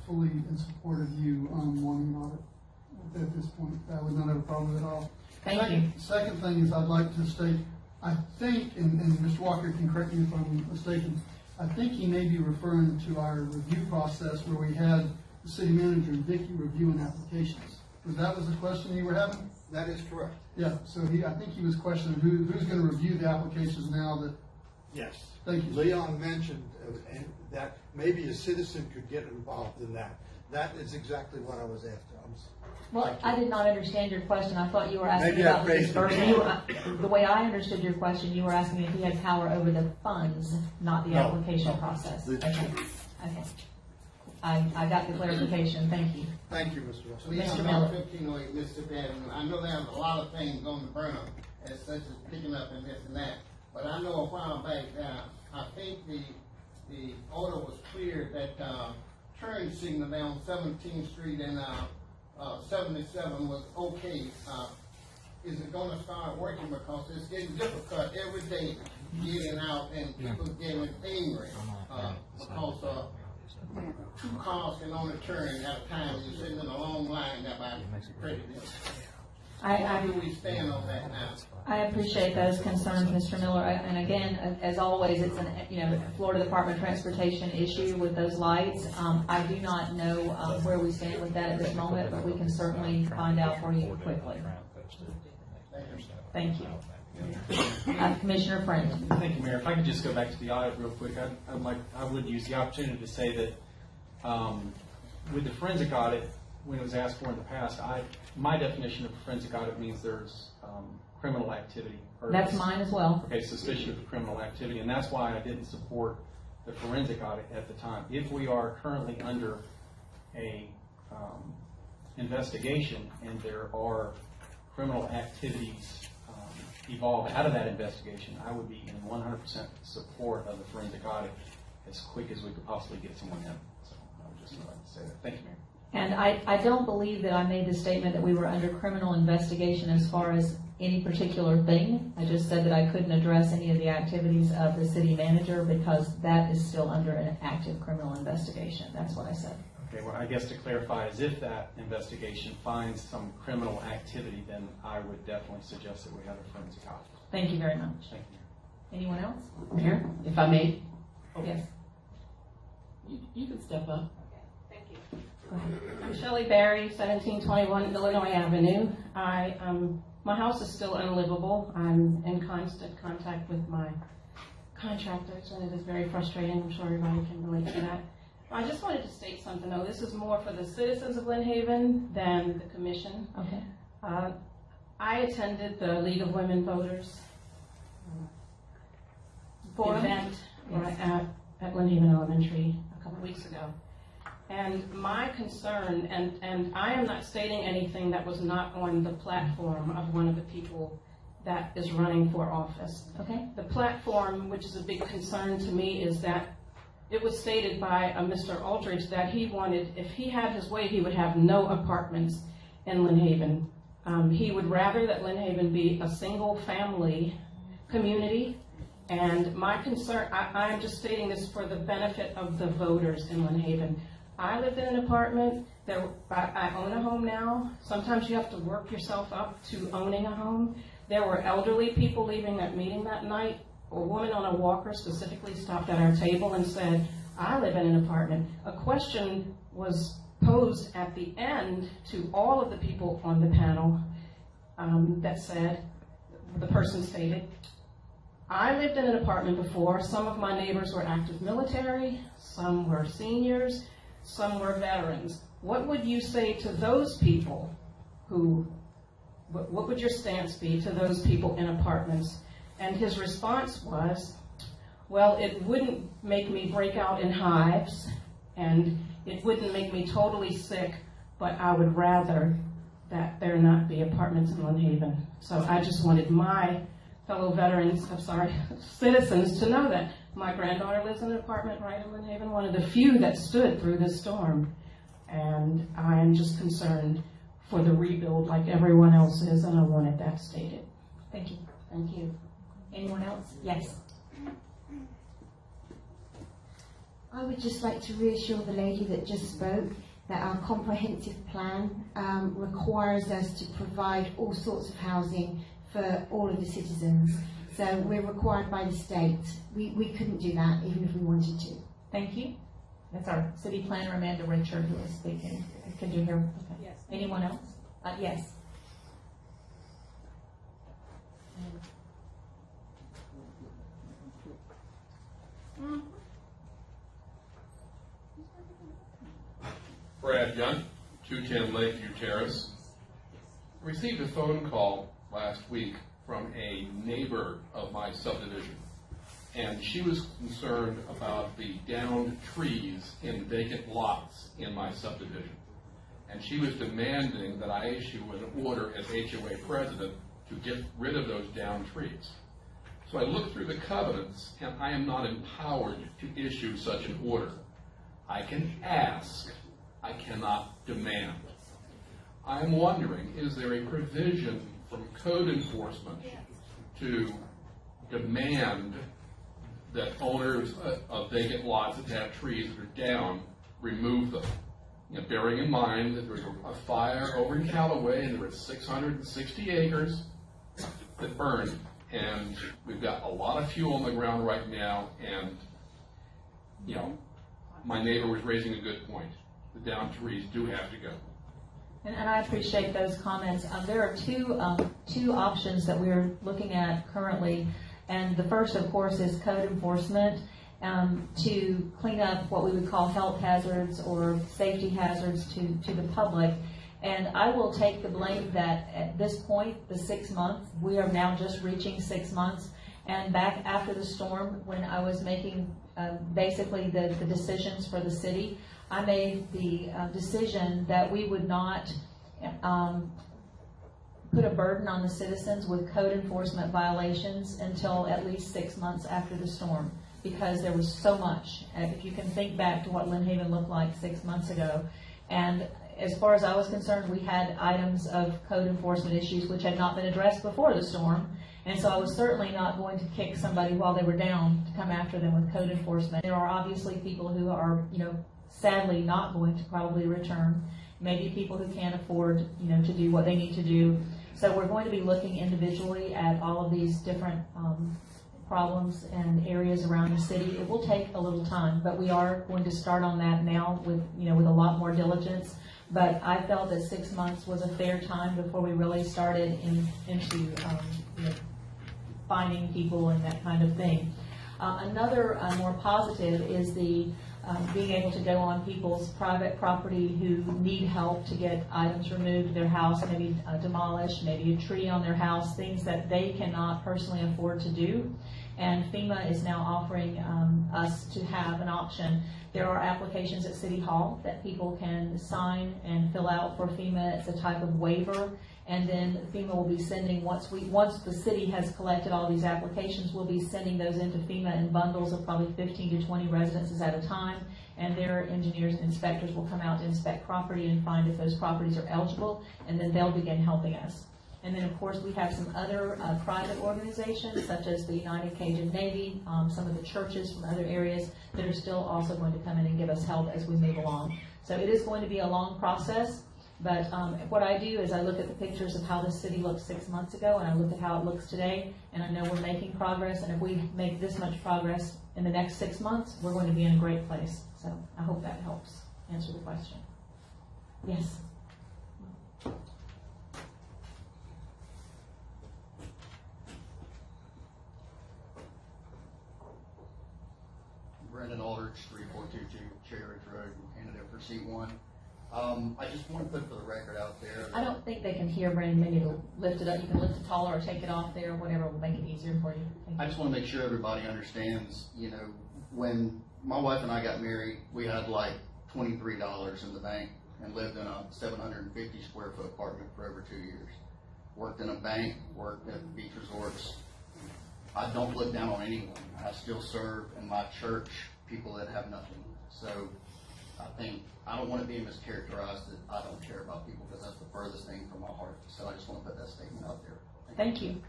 [SPEAKER 2] fully in support of you wanting an audit at this point. I would not have a problem at all.
[SPEAKER 1] Thank you.
[SPEAKER 2] Second thing is I'd like to state, I think, and Mr. Walker can correct me if I'm mistaken, I think he may be referring to our review process where we had the city manager and Vicki reviewing applications. That was the question you were having?
[SPEAKER 13] That is correct.
[SPEAKER 2] Yeah, so I think he was questioning who's going to review the applications now that,
[SPEAKER 13] Yes.
[SPEAKER 2] thank you.
[SPEAKER 13] Leon mentioned that maybe a citizen could get involved in that. That is exactly what I was after.
[SPEAKER 1] Well, I did not understand your question. I thought you were asking
[SPEAKER 13] Maybe I
[SPEAKER 1] about the
[SPEAKER 13] phrased it
[SPEAKER 1] disbursement. The way I understood your question, you were asking if he had power over the funds, not the
[SPEAKER 13] No,
[SPEAKER 1] application
[SPEAKER 13] no.
[SPEAKER 1] process.
[SPEAKER 13] The-
[SPEAKER 1] Okay. I got the clarification. Thank you.
[SPEAKER 13] Thank you, Mr. Russell.
[SPEAKER 1] Mr.
[SPEAKER 14] Leon,
[SPEAKER 1] Miller.
[SPEAKER 14] 1508 Mississippi Avenue. I know there's a lot of things on the burner, as such as picking up and this and that. But I know a while back, I think the order was clear that turn signal down 17th Street and 77 was okay. Is it going to start working, because it's getting difficult every day getting out and people getting angry because two cars can only turn at a time and you're sitting in a long line that by credit. How do we stand on that now?
[SPEAKER 1] I appreciate those concerns, Mr. Miller. And again, as always, it's an, Florida Department of Transportation issue with those lights. I do not know where we stand with that at this moment, but we can certainly find out for you quickly. Thank you. Commissioner Friend.
[SPEAKER 5] Thank you, Mayor. If I could just go back to the audit real quick, I would use the opportunity to say that with the forensic audit, when it was asked for in the past, my definition of forensic audit means there's criminal activity.
[SPEAKER 1] That's mine as well.
[SPEAKER 5] Okay, suspicion of criminal activity, and that's why I didn't support the forensic audit at the time. If we are currently under a investigation and there are criminal activities evolve out of that investigation, I would be in 100% support of the forensic audit as quick as we could possibly get someone in. So I would just like to say that. Thank you, Mayor.
[SPEAKER 1] And I don't believe that I made the statement that we were under criminal investigation as far as any particular thing. I just said that I couldn't address any of the activities of the city manager because that is still under an active criminal investigation. That's what I said.
[SPEAKER 5] Okay, well, I guess to clarify is if that investigation finds some criminal activity, then I would definitely suggest that we have a forensic audit.
[SPEAKER 1] Thank you very much.
[SPEAKER 5] Thank you.
[SPEAKER 1] Anyone else?
[SPEAKER 4] Mayor, if I may,
[SPEAKER 1] Yes.
[SPEAKER 4] you can step up.
[SPEAKER 11] Thank you.
[SPEAKER 1] Go ahead.
[SPEAKER 15] I'm Shelley Barry, 1721 Illinois Avenue. My house is still unlivable. I'm in constant contact with my contractors, and it is very frustrating. I'm sure everybody can relate to that. I just wanted to state something, though. This is more for the citizens of Lynn Haven than the commission.
[SPEAKER 1] Okay.
[SPEAKER 15] I attended the League of Women Voters event at Lynn Haven Elementary a couple weeks ago. And my concern, and I am not stating anything that was not on the platform of one of the people that is running for office.
[SPEAKER 1] Okay.
[SPEAKER 15] The platform, which is a big concern to me, is that it was stated by Mr. Aldridge that he wanted, if he had his way, he would have no apartments in Lynn Haven. He would rather that Lynn Haven be a single-family community. And my concern, I'm just stating this for the benefit of the voters in Lynn Haven. I lived in an apartment. I own a home now. Sometimes you have to work yourself up to owning a home. There were elderly people leaving that meeting that night. A woman on a walker specifically stopped at our table and said, I live in an apartment. A question was posed at the end to all of the people on the panel that said, the person stated, I lived in an apartment before. Some of my neighbors were active military, some were seniors, some were veterans. What would you say to those people who what would your stance be to those people in apartments? And his response was, well, it wouldn't make me break out in hives, and it wouldn't make me totally sick, but I would rather that there not be apartments in Lynn Haven. So I just wanted my fellow veterans, citizens to know that my granddaughter lives in an apartment right in Lynn Haven, one of the few that stood through this storm. And I am just concerned for the rebuild like everyone else is, and I wanted that stated.
[SPEAKER 1] Thank you. Thank you. Anyone else? Yes.
[SPEAKER 16] I would just like to reassure the lady that just spoke that our comprehensive plan requires us to provide all sorts of housing for all of the citizens. So we're required by the state. We couldn't do that even if we wanted to.
[SPEAKER 1] Thank you. That's our city planner, Amanda Richard, who is speaking. Could you hear? Okay.
[SPEAKER 11] Yes.
[SPEAKER 1] Anyone else? Yes.
[SPEAKER 17] Brad Young, 210 Lakeview Terrace. Received a phone call last week from a neighbor of my subdivision, and she was concerned about the downed trees in vacant lots in my subdivision. And she was demanding that I issue an order as HOA president to get rid of those downed trees. So I looked through the covenants, and I am not empowered to issue such an order. I can ask, I cannot demand. I'm wondering, is there a provision from code enforcement to demand that owners of vacant lots that have trees that are down remove them? You know, bearing in mind that there was a fire over in Callaway and there were 660 acres that burned, and we've got a lot of fuel on the ground right now, and you know, my neighbor was raising a good point. The downed trees do have to go.
[SPEAKER 1] And I appreciate those comments. There are two options that we're looking at currently, and the first, of course, is code enforcement to clean up what we would call health hazards or safety hazards to the public. And I will take the blame that at this point, the 6 months, we are now just reaching 6 months. And back after the storm, when I was making basically the decisions for the city, I made the decision that we would not put a burden on the citizens with code enforcement violations until at least 6 months after the storm, because there was so much. If you can think back to what Lynn Haven looked like 6 months ago, and as far as I was concerned, we had items of code enforcement issues which had not been addressed before the storm, and so I was certainly not going to kick somebody while they were down to come after them with code enforcement. There are obviously people who are, sadly not going to probably return, maybe people who can't afford, to do what they need to do. So we're going to be looking individually at all of these different problems and areas around the city. It will take a little time, but we are going to start on that now with a lot more diligence. But I felt that 6 months was a fair time before we really started into finding people and that kind of thing. Another more positive is the being able to go on people's private property who need help to get items removed, their house maybe demolished, maybe a tree on their house, things that they cannot personally afford to do. And FEMA is now offering us to have an option. There are applications at City Hall that people can sign and fill out for FEMA. It's a type of waiver. And then FEMA will be sending, once the city has collected all these applications, we'll be sending those into FEMA in bundles of probably 15 to 20 residences at a time. And their engineers and inspectors will come out to inspect property and find if those properties are eligible, and then they'll begin helping us. And then, of course, we have some other private organizations, such as the United Cajun Navy, some of the churches from other areas that are still also going to come in and give us help as we move along. So it is going to be a long process. But what I do is I look at the pictures of how this city looked 6 months ago, and I look at how it looks today, and I know we're making progress. And if we make this much progress in the next 6 months, we're going to be in a great place. So I hope that helps answer the question. Yes.
[SPEAKER 18] Brendan Aldrich, 3422 Cherry Ridge Road, candidate for seat 1. I just want to put for the record out there.
[SPEAKER 1] I don't think they can hear, Brandon, maybe to lift it up, you can lift it taller or take it off there, whatever will make it easier for you. Thank
[SPEAKER 18] I
[SPEAKER 1] you.
[SPEAKER 18] just want to make sure everybody understands, you know, when my wife and I got married, we had like $23 in the bank and lived in a 750 square foot apartment for over 2 years. Worked in a bank, worked at beach resorts. I don't look down on anyone. I still serve in my church people that have nothing. So I think I don't want to be mischaracterized that I don't care about people, because that's the furthest thing from my heart. So I just want to put that statement out there.
[SPEAKER 1] Thank you.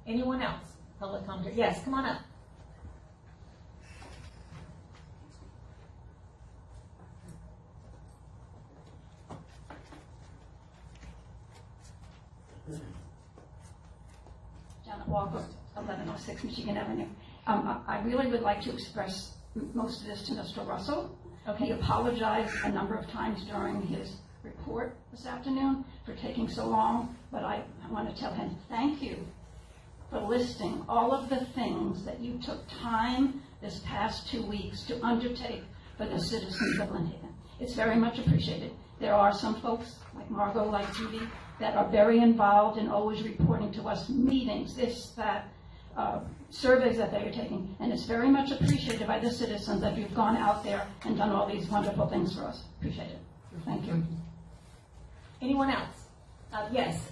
[SPEAKER 1] Anyone else? Public commentary? Yes, come on up.
[SPEAKER 19] Janet Walker, 1106 Michigan Avenue. I really would like to express most of this to Mr. Russell.
[SPEAKER 1] Okay.
[SPEAKER 19] He apologized a number of times during his report this afternoon for taking so long, but I want to tell him thank you for listing all of the things that you took time this past 2 weeks to undertake for the citizens of Lynn Haven. It's very much appreciated. There are some folks, like Margot, like Judy, that are very involved and always reporting to us meetings, this, that, surveys that they are taking, and it's very much appreciated by the citizens that you've gone out there and done all these wonderful things for us. Appreciate it. Thank you.
[SPEAKER 1] Anyone else? Yes.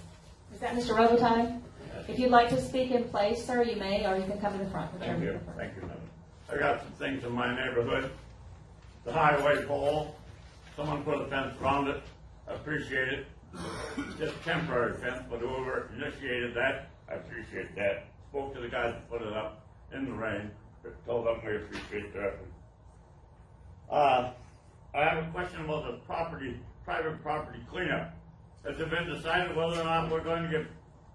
[SPEAKER 1] Is that Mr. Robitaille? If you'd like to speak in place, sir, you may, or you can come to the front.
[SPEAKER 20] Thank you, Madam. I got some things in my neighborhood. The highway pole, someone put a fence around it. I appreciate it. Just temporary fence, but whoever initiated that, I appreciate that. Spoke to the guys that put it up in the rain, but told them we appreciate their effort. I have a question about the private property cleanup. Has it been decided whether or not we're going to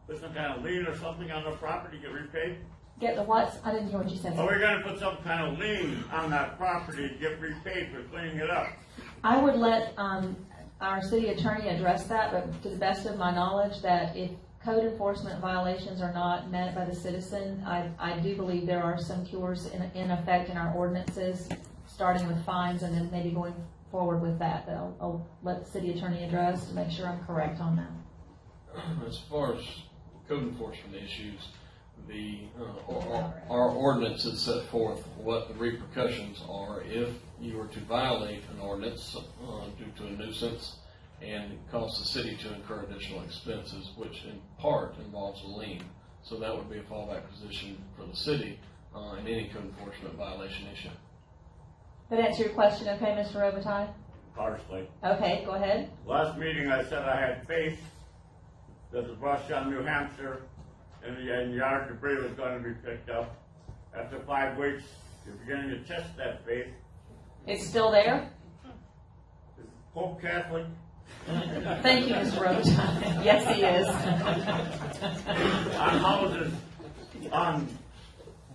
[SPEAKER 20] put some kind of lien or something on the property to get repaid?
[SPEAKER 1] Get the what? I didn't hear what you said.
[SPEAKER 20] Are we going to put some kind of lien on that property to get repaid for cleaning it up?
[SPEAKER 1] I would let our city attorney address that, but to the best of my knowledge, that if code enforcement violations are not met by the citizen, I do believe there are some cures in effect in our ordinances, starting with fines and then maybe going forward with that. I'll let the city attorney address to make sure I'm correct on that.
[SPEAKER 6] As far as code enforcement issues, our ordinances set forth what the repercussions are if you were to violate an ordinance due to a nuisance, and it costs the city to incur additional expenses, which in part involves a lien. So that would be a fallback position for the city in any code enforcement violation issue.
[SPEAKER 1] That answer your question, okay, Mr. Robitaille?
[SPEAKER 20] Partially.
[SPEAKER 1] Okay, go ahead.
[SPEAKER 20] Last meeting I said I had faith that the brush on New Hampshire and the yard debris was going to be picked up. After 5 weeks, you're beginning to test that faith.
[SPEAKER 1] It's still there?
[SPEAKER 20] Is Pope Catholic?
[SPEAKER 1] Thank you, Mr. Robitaille. Yes, he is.
[SPEAKER 20] On houses on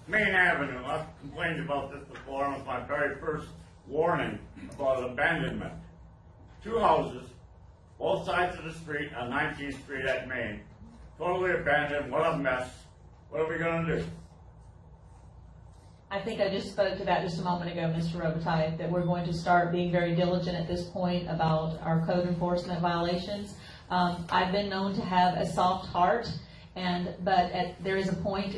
[SPEAKER 20] Main Avenue, I've complained about this before. It was my very first warning about abandonment. 2 houses, both sides of the street on 19th Street at Main, totally abandoned. What a mess. What are we going to do?
[SPEAKER 1] I think I just spoke to that just a moment ago, Mr. Robitaille, that we're going to start being very diligent at this point about our code enforcement violations. I've been known to have a soft heart, but there is a point,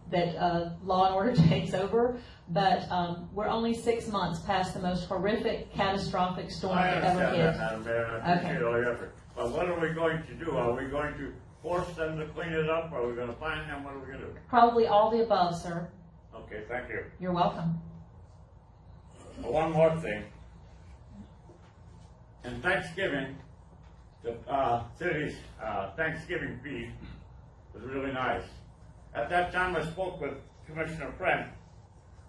[SPEAKER 1] that law and order takes over. But we're only 6 months past the most horrific, catastrophic storm that ever hit.
[SPEAKER 20] I understand that, Madam Mayor. I appreciate all your effort. But what are we going to do? Are we going to force them to clean it up? Or are we going to fine them? What are we going to do?
[SPEAKER 1] Probably all the above, sir.
[SPEAKER 20] Okay, thank you.
[SPEAKER 1] You're welcome.
[SPEAKER 20] One more thing. In Thanksgiving, the city's Thanksgiving feast was really nice. At that time, I spoke with Commissioner Friend,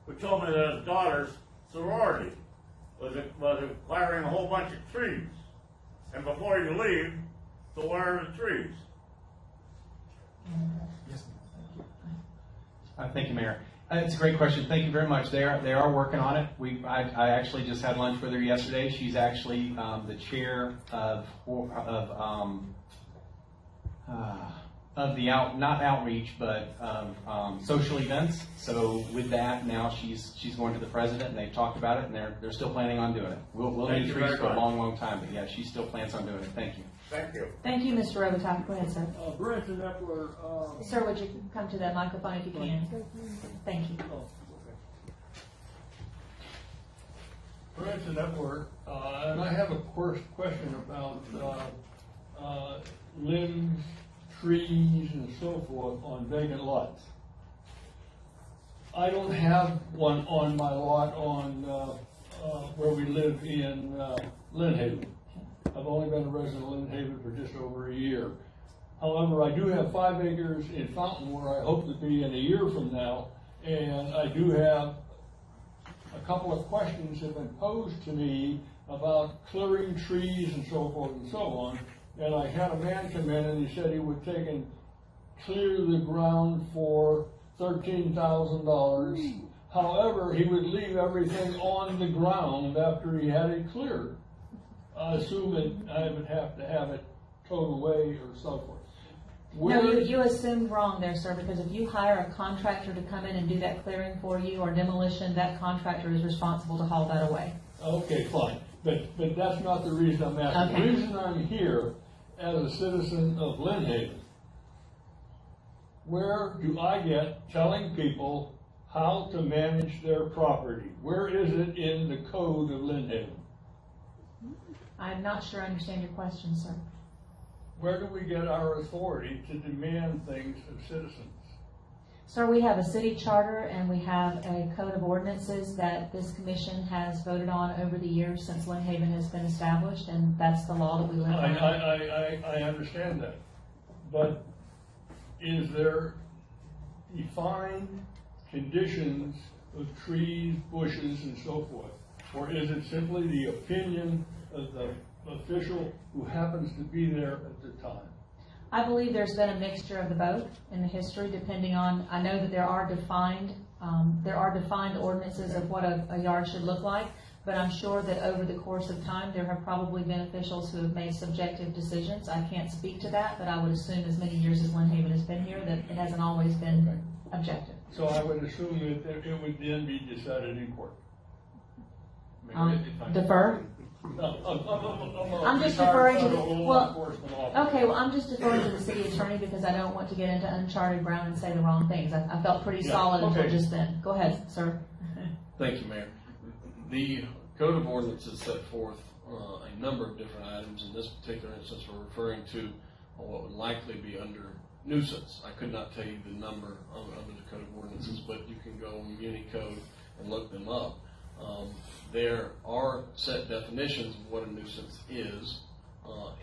[SPEAKER 20] who told me that his daughter's sorority was acquiring a whole bunch of trees. And before you leave, so where are the trees?
[SPEAKER 5] Thank you, Mayor. It's a great question. Thank you very much. They are working on it. I actually just had lunch with her yesterday. She's actually the chair of of the not outreach, but social events. So with that, now she's going to the president, and they've talked about it, and they're still planning on doing it. We'll
[SPEAKER 20] Thank
[SPEAKER 5] need
[SPEAKER 20] you
[SPEAKER 5] trees
[SPEAKER 20] very
[SPEAKER 5] for a
[SPEAKER 20] much.
[SPEAKER 5] long, long time, but yeah, she still plans on doing it. Thank you.
[SPEAKER 20] Thank you.
[SPEAKER 1] Thank you, Mr. Robitaille. Go ahead, sir.
[SPEAKER 9] Brenton Epler,
[SPEAKER 1] Sir, would you come to that microphone if you can? Thank you.
[SPEAKER 9] Brenton Epler, and I have a question about limbs, trees, and so forth on vacant lots. I don't have one on my lot on where we live in Lynn Haven. I've only been a resident of Lynn Haven for just over a year. However, I do have 5 acres in Fountain where I hope to be in a year from now, and I do have a couple of questions have been posed to me about clearing trees and so forth and so on. And I had a man come in and he said he would take and clear the ground for $13,000. However, he would leave everything on the ground after he had it cleared. I assume that I would have to have it towed away or so forth.
[SPEAKER 1] No, you assumed wrong there, sir, because if you hire a contractor to come in and do that clearing for you or demolition, that contractor is responsible to haul that away.
[SPEAKER 9] Okay, fine, but that's not the reason I'm asking.
[SPEAKER 1] Okay.
[SPEAKER 9] The reason I'm here as a citizen of Lynn Haven, where do I get telling people how to manage their property? Where is it in the code of Lynn Haven?
[SPEAKER 1] I'm not sure I understand your question, sir.
[SPEAKER 9] Where do we get our authority to demand things of citizens?
[SPEAKER 1] Sir, we have a city charter and we have a code of ordinances that this commission has voted on over the years since Lynn Haven has been established, and that's the law that we live by.
[SPEAKER 9] I understand that, but is there defined conditions of trees, bushes, and so forth? Or is it simply the opinion of the official who happens to be there at the time?
[SPEAKER 1] I believe there's been a mixture of the both in the history, depending on, I know that there are defined ordinances of what a yard should look like, but I'm sure that over the course of time, there have probably been officials who have made subjective decisions. I can't speak to that, but I would assume as many years as Lynn Haven has been here, that it hasn't always been objective.
[SPEAKER 9] So I would assume that it would then be decided in court.
[SPEAKER 1] Defer? I'm just deferring to, I'm just deferring to the city attorney because I don't want to get into uncharted ground and say the wrong things. I felt pretty solid until just then. Go ahead, sir.
[SPEAKER 6] Thank you, Mayor. The Code of Ordinances set forth a number of different items. In this particular instance, we're referring to what would likely be under nuisance. I could not tell you the number under the Code of Ordinances, but you can go on Muni Code and look them up. There are set definitions of what a nuisance is,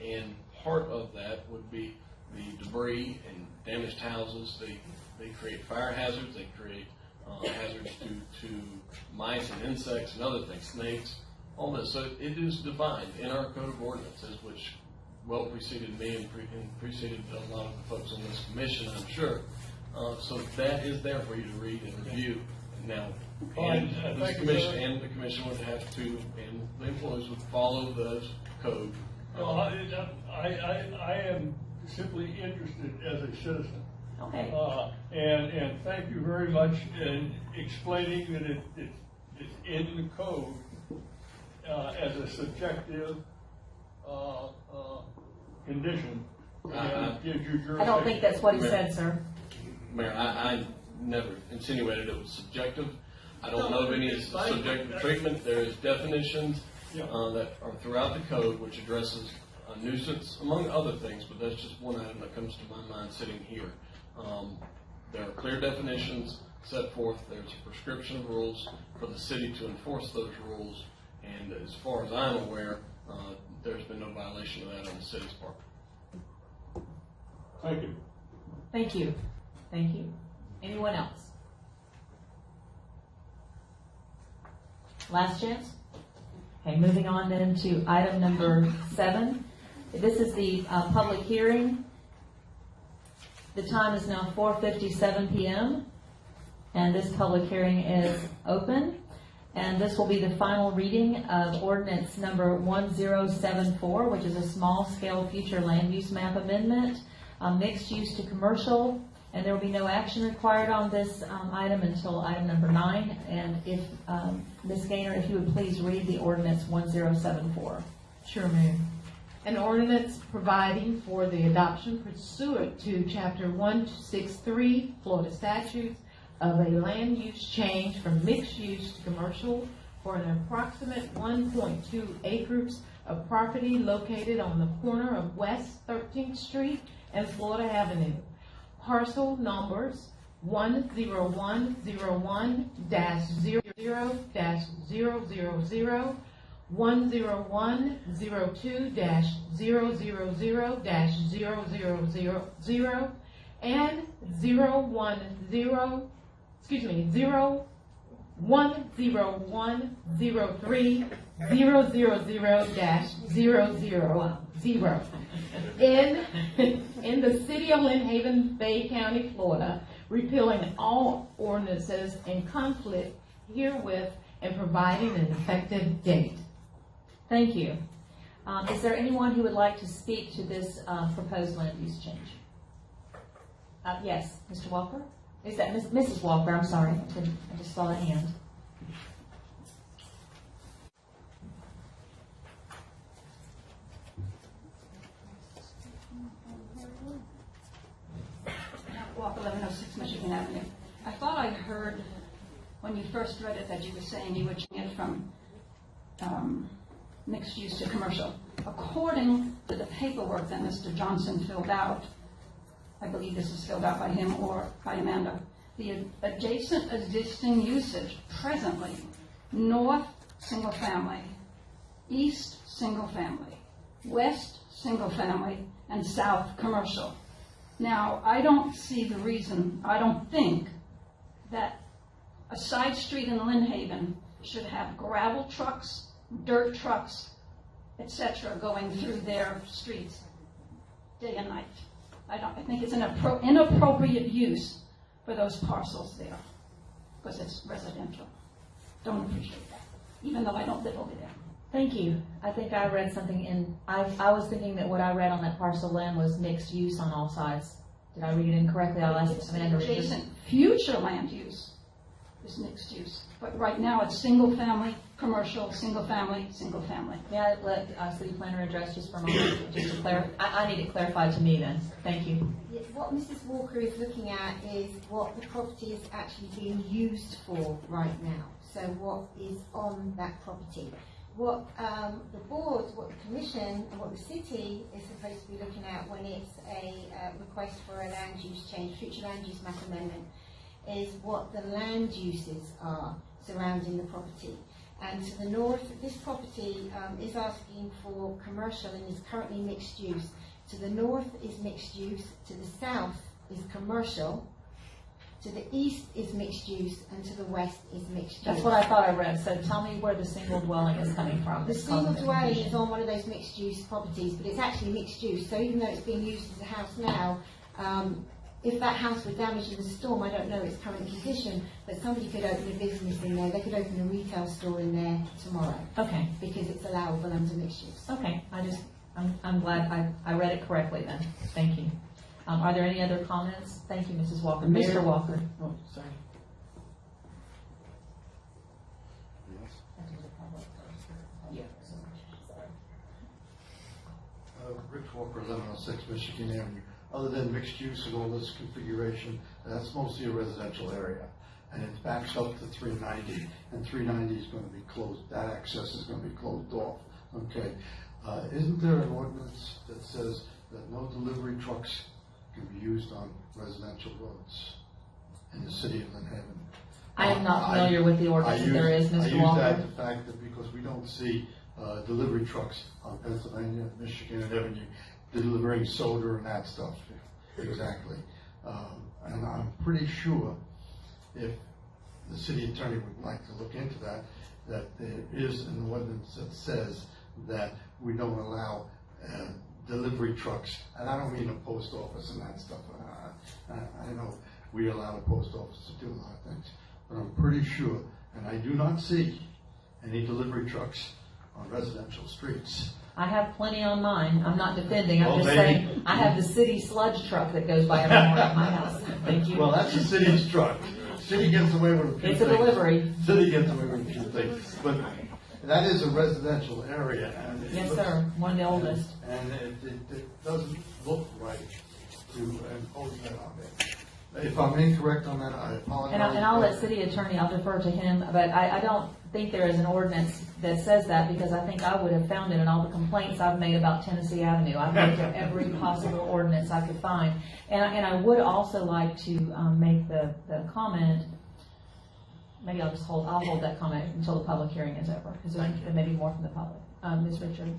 [SPEAKER 6] and part of that would be the debris and damaged houses. They create fire hazards, they create hazards to mice and insects and other things, snakes, all this. So it is defined in our Code of Ordinances, which well preceded me and preceded a lot of the folks on this commission, I'm sure. So that is there for you to read and review. Now, and the commission would have to, and the employees would follow those code.
[SPEAKER 9] I am simply interested as a citizen.
[SPEAKER 1] Okay.
[SPEAKER 9] And thank you very much in explaining that it's in the code as a subjective condition. And gives you jurisdiction.
[SPEAKER 1] I don't think that's what he said, sir.
[SPEAKER 6] Mayor, I never insinuated it was subjective. I don't know of any subjective treatment. There is definitions that are throughout the code which addresses a nuisance, among other things, but that's just one item that comes to my mind sitting here. There are clear definitions set forth. There's a prescription of rules for the city to enforce those rules, and as far as I'm aware, there's been no violation of that on the city's part.
[SPEAKER 9] Thank you.
[SPEAKER 1] Thank you. Thank you. Anyone else? Last chance? Okay, moving on then to item number 7. This is the public hearing. The time is now 4:57 p.m. and this public hearing is open. And this will be the final reading of ordinance number 1074, which is a small-scale future land use map amendment mixed use to commercial, and there will be no action required on this item until item number 9. And if, Ms. Gaynor, if you would please read the ordinance 1074.
[SPEAKER 3] Sure, Mayor. An ordinance providing for the adoption pursuant to Chapter 163 Florida statutes of a land use change from mixed use to commercial for an approximate 1.2 acres of property located on the corner of West 13th Street and Florida Avenue. Parcel numbers 10101-00-000, 10102-000-000, and 10103-000-000 in the city of Lynn Haven, Bay County, Florida, repealing all ordinances in conflict herewith and providing an effective date.
[SPEAKER 1] Thank you. Is there anyone who would like to speak to this proposed land use change? Yes, Mr. Walker? Is that Mrs. Walker? I'm sorry. I just saw a hand.
[SPEAKER 19] Walk 1106 Michigan Avenue. I thought I heard when you first read it that you were saying you were changing it from mixed use to commercial. According to the paperwork that Mr. Johnson filled out, I believe this is filled out by him or by Amanda, the adjacent existing usage presently, north single family, east single family, west single family, and south commercial. Now, I don't see the reason, I don't think that a side street in Lynn Haven should have gravel trucks, dirt trucks, etc. going through their streets day and night. I think it's an inappropriate use for those parcels there because it's residential. Don't appreciate that, even though I don't live over there.
[SPEAKER 1] Thank you. I think I read something in, I was thinking that what I read on that parcel of land was mixed use on all sides. Did I read it incorrectly? I'll ask Amanda.
[SPEAKER 19] Adjacent future land use is mixed use. But right now it's single family, commercial, single family, single family.
[SPEAKER 1] May I let City Planner address just for a moment? Just to clarify, I need it clarified to me then. Thank you.
[SPEAKER 16] Yes, what Mrs. Walker is looking at is what the property is actually being used for right now. So what is on that property. What the board, what the commission, and what the city is supposed to be looking at when it's a request for a land use change, future land use map amendment, is what the land uses are surrounding the property. And to the north, this property is asking for commercial and is currently mixed use. To the north is mixed use, to the south is commercial, to the east is mixed use, and to the west is mixed use.
[SPEAKER 1] That's what I thought I read. So tell me where the single dwelling is coming from.
[SPEAKER 16] The single dwelling is on one of those mixed use properties, but it's actually mixed use. So even though it's being used as a house now, if that house were damaged in a storm, I don't know its current condition, but somebody could open a business in there. They could open a retail store in there tomorrow.
[SPEAKER 1] Okay.
[SPEAKER 16] Because it's allowable under mixed use.
[SPEAKER 1] Okay. I'm glad I read it correctly then. Thank you. Are there any other comments? Thank you, Mrs. Walker. Mr. Walker.
[SPEAKER 5] Oh, sorry.
[SPEAKER 13] Rich Walker, 1106 Michigan Avenue. Other than mixed use and all this configuration, that's mostly a residential area. And it backs up to 390, and 390 is going to be closed. That access is going to be closed off. Okay. Isn't there an ordinance that says that no delivery trucks can be used on residential roads in the city of Lynn Haven?
[SPEAKER 1] I am not familiar with the ordinance there is, Mr. Walker.
[SPEAKER 13] I use that the fact that because we don't see delivery trucks on Pennsylvania, Michigan Avenue delivering soda and that stuff. Exactly. And I'm pretty sure if the city attorney would like to look into that, that there is an ordinance that says that we don't allow delivery trucks, and I don't mean a post office and that stuff. I know we allow the post office to do a lot of things, but I'm pretty sure, and I do not see any delivery trucks on residential streets.
[SPEAKER 1] I have plenty on mine. I'm not defending, I'm
[SPEAKER 13] Well,
[SPEAKER 1] just
[SPEAKER 13] maybe.
[SPEAKER 1] saying, I have the city sludge truck that goes by every morning at my house. Thank you.
[SPEAKER 13] Well, that's the city's truck. City gets away with a few
[SPEAKER 1] It's a
[SPEAKER 13] things.
[SPEAKER 1] delivery.
[SPEAKER 13] City gets away with a few things, but that is a residential area, and it
[SPEAKER 1] Yes,
[SPEAKER 13] looks-
[SPEAKER 1] sir, one of the oldest.
[SPEAKER 13] And it doesn't look right to impose that on them. If I'm incorrect on that, I apologize.
[SPEAKER 1] And I'll let city attorney, I'll defer to him, but I don't think there is an ordinance that says that, because I think I would have found it in all the complaints I've made about Tennessee Avenue. I've looked at every possible ordinance I could find. And I would also like to make the comment, maybe I'll hold that comment until the public hearing is over, because there may be more from the public. Ms. Richard?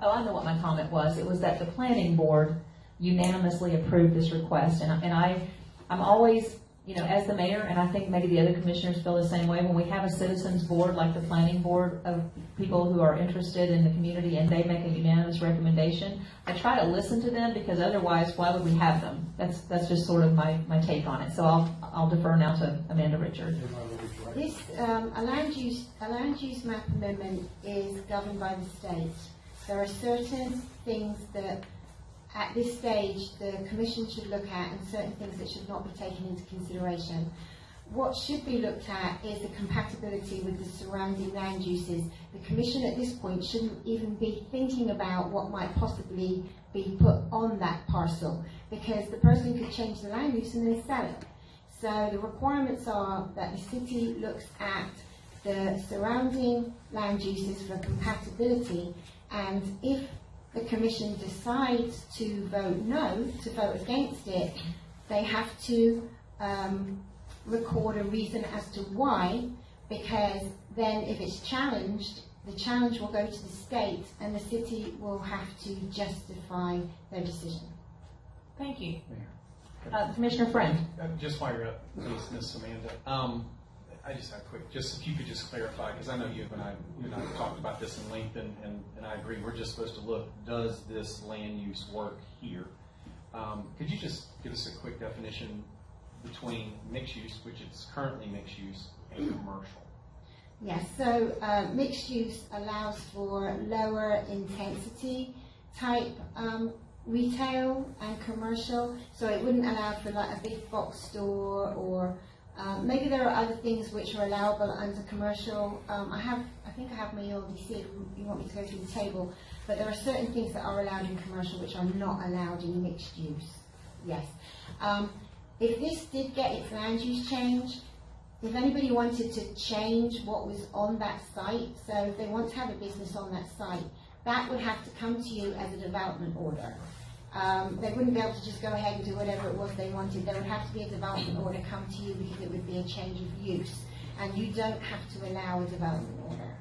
[SPEAKER 1] Oh, I know what my comment was. It was that the planning board unanimously approved this request, and I'm always, you know, as the mayor, and I think maybe the other commissioners feel the same way, when we have a citizens board like the planning board of people who are interested in the community and they make a unanimous recommendation, I try to listen to them, because otherwise, why would we have them? That's just sort of my take on it. So I'll defer now to Amanda Richard.
[SPEAKER 16] This, a land use map amendment is governed by the state. There are certain things that at this stage the commission should look at, and certain things that should not be taken into consideration. What should be looked at is the compatibility with the surrounding land uses. The commission at this point shouldn't even be thinking about what might possibly be put on that parcel, because the person could change the land use and then sell it. So the requirements are that the city looks at the surrounding land uses for compatibility, and if the commission decides to vote no, to vote against it, they have to record a reason as to why, because then if it's challenged, the challenge will go to the state and the city will have to justify their decision.
[SPEAKER 1] Thank you. Commissioner Friend.
[SPEAKER 5] Just while you're up, please, Ms. Amanda, I just have a quick, if you could just clarify, because I know you and I talked about this in length, and I agree, we're just supposed to look, does this land use work here? Could you just give us a quick definition between mixed use, which is currently mixed use, and commercial?
[SPEAKER 16] Yes, so mixed use allows for lower intensity type retail and commercial, so it wouldn't allow for like a big box store, or maybe there are other things which are allowable under commercial. I think I have my LDC if you want me to go through the table, but there are certain things that are allowed in commercial which are not allowed in mixed use. Yes. If this did get its land use changed, if anybody wanted to change what was on that site, so if they want to have a business on that site, that would have to come to you as a development order. They wouldn't be able to just go ahead and do whatever it was they wanted. There would have to be a development order come to you, because it would be a change of use, and you don't have to allow a development order.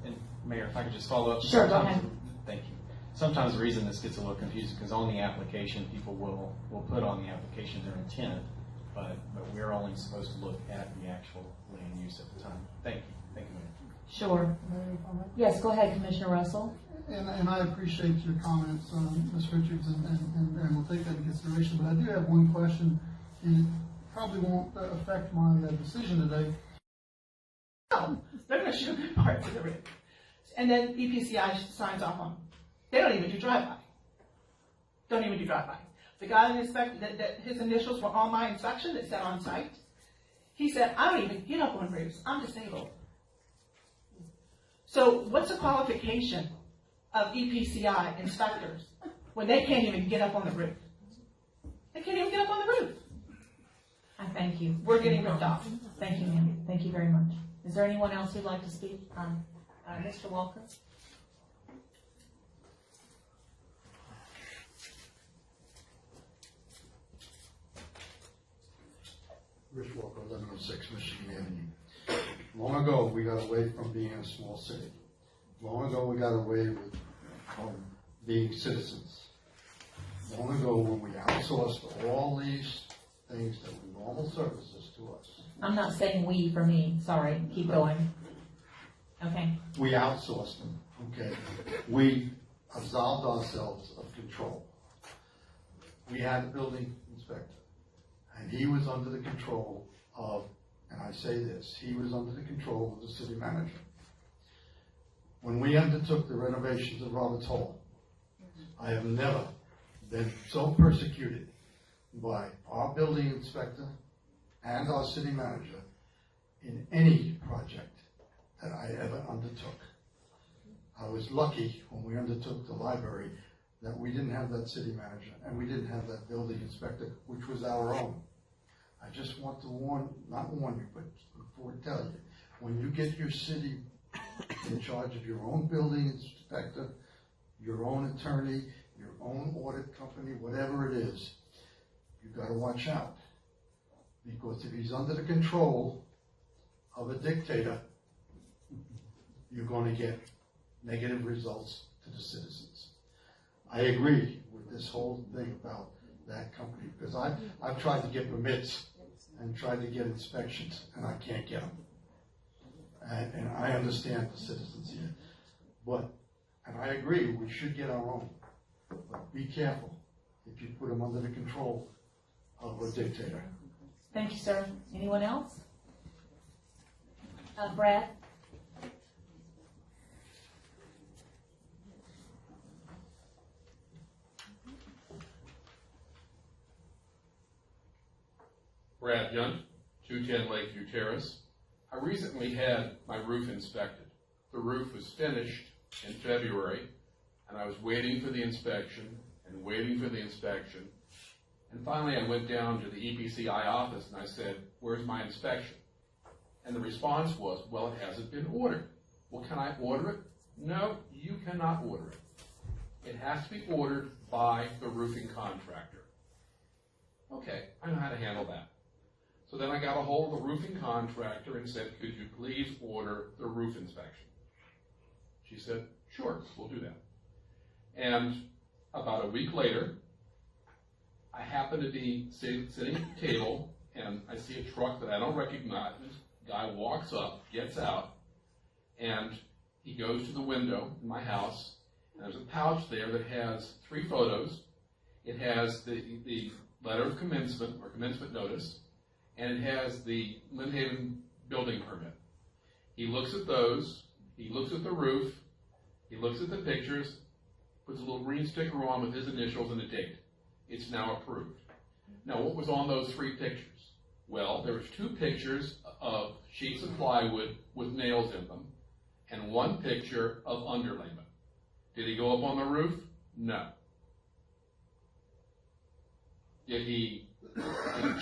[SPEAKER 5] And Mayor, if I could just follow up.
[SPEAKER 1] Sure, go ahead.
[SPEAKER 5] Thank you. Sometimes the reason this gets a little confusing, because on the application, people will put on the application their intent, but we're only supposed to look at the actual land use at the time. Thank you. Thank you, Mayor.
[SPEAKER 1] Sure. Yes, go ahead, Commissioner Russell.
[SPEAKER 2] And I appreciate your comments, Ms. Richards, and we'll take that into consideration. But I do have one question, and it probably won't affect my decision today.
[SPEAKER 3] They're going to shoot parts of the roof, and then EPCI signs off on them. They don't even do drive-by. Don't even do drive-by. The guy that inspected, that his initials were on my inspection that said on site, he said, I don't even get up on roofs. I'm disabled. So what's the qualification of EPCI inspectors when they can't even get up on the roof? They can't even get up on the roof.
[SPEAKER 1] I thank you.
[SPEAKER 3] We're getting ripped off.
[SPEAKER 1] Thank you, ma'am. Thank you very much. Is there anyone else who'd like to speak? Mr. Walker?
[SPEAKER 13] Rich Walker, 1106 Michigan Avenue. Long ago, we got away from being a small city. Long ago, we got away with being citizens. Long ago, when we outsourced all these things that were normal services to us.
[SPEAKER 1] I'm not saying we for me. Sorry. Keep going. Okay.
[SPEAKER 13] We outsourced them, okay? We absolved ourselves of control. We had a building inspector, and he was under the control of, and I say this, he was under the control of the city manager. when we undertook the renovations of Roberts Hall, I have never been so persecuted by our building inspector and our city manager in any project that I ever undertook. I was lucky when we undertook the library that we didn't have that city manager and we didn't have that building inspector, which was our own. I just want to not warn you, but tell you, when you get your city in charge of your own building inspector, your own attorney, your own audit company, whatever it is, you've got to watch out. Because if he's under the control of a dictator, you're going to get negative results to the citizens. I agree with this whole thing about that company, because I've tried to get permits and tried to get inspections, and I can't get them. And I understand the citizens here. And I agree, we should get our own. But be careful if you put them under the control of a dictator.
[SPEAKER 1] Thank you, sir. Anyone else? Brad?
[SPEAKER 17] Brad Young, 210 Lakeview Terrace. I recently had my roof inspected. The roof was finished in February, and I was waiting for the inspection and waiting for the inspection. And finally, I went down to the EPCI office and I said, "Where's my inspection?" And the response was, "Well, it hasn't been ordered." "Well, can I order it?" "No, you cannot order it. It has to be ordered by the roofing contractor." Okay, I know how to handle that. So then I got a hold of the roofing contractor and said, "Could you please order the roof inspection?" She said, "Sure, we'll do that." And about a week later, I happen to be sitting at the table, and I see a truck that I don't recognize. Guy walks up, gets out, and he goes to the window in my house, and there's a pouch there that has 3 photos. It has the letter of commencement, or commencement notice, and it has the Lynn Haven building permit. He looks at those, he looks at the roof, he looks at the pictures, puts a little green sticker on with his initials and a date. It's now approved. Now, what was on those 3 pictures? Well, there was 2 pictures of sheets of plywood with nails in them, and 1 picture of underlayment. Did he go up on the roof? No. Did he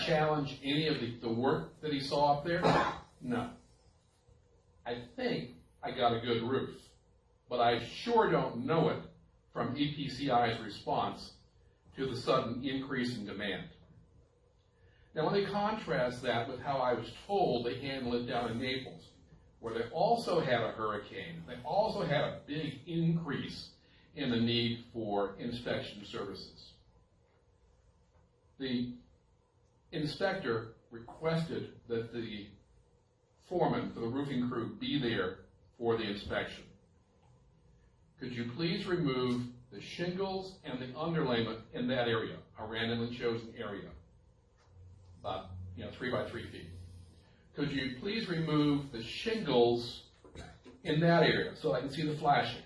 [SPEAKER 17] challenge any of the work that he saw up there? No. I think I got a good roof, but I sure don't know it from EPCI's response to the sudden increase in demand. Now, let me contrast that with how I was told they handled it down in Naples, where they also had a hurricane. They also had a big increase in the need for inspection services. The inspector requested that the foreman for the roofing crew be there for the inspection. "Could you please remove the shingles and the underlayment in that area, a randomly chosen area, about 3 by 3 feet. Could you please remove the shingles in that area so I can see the flashing?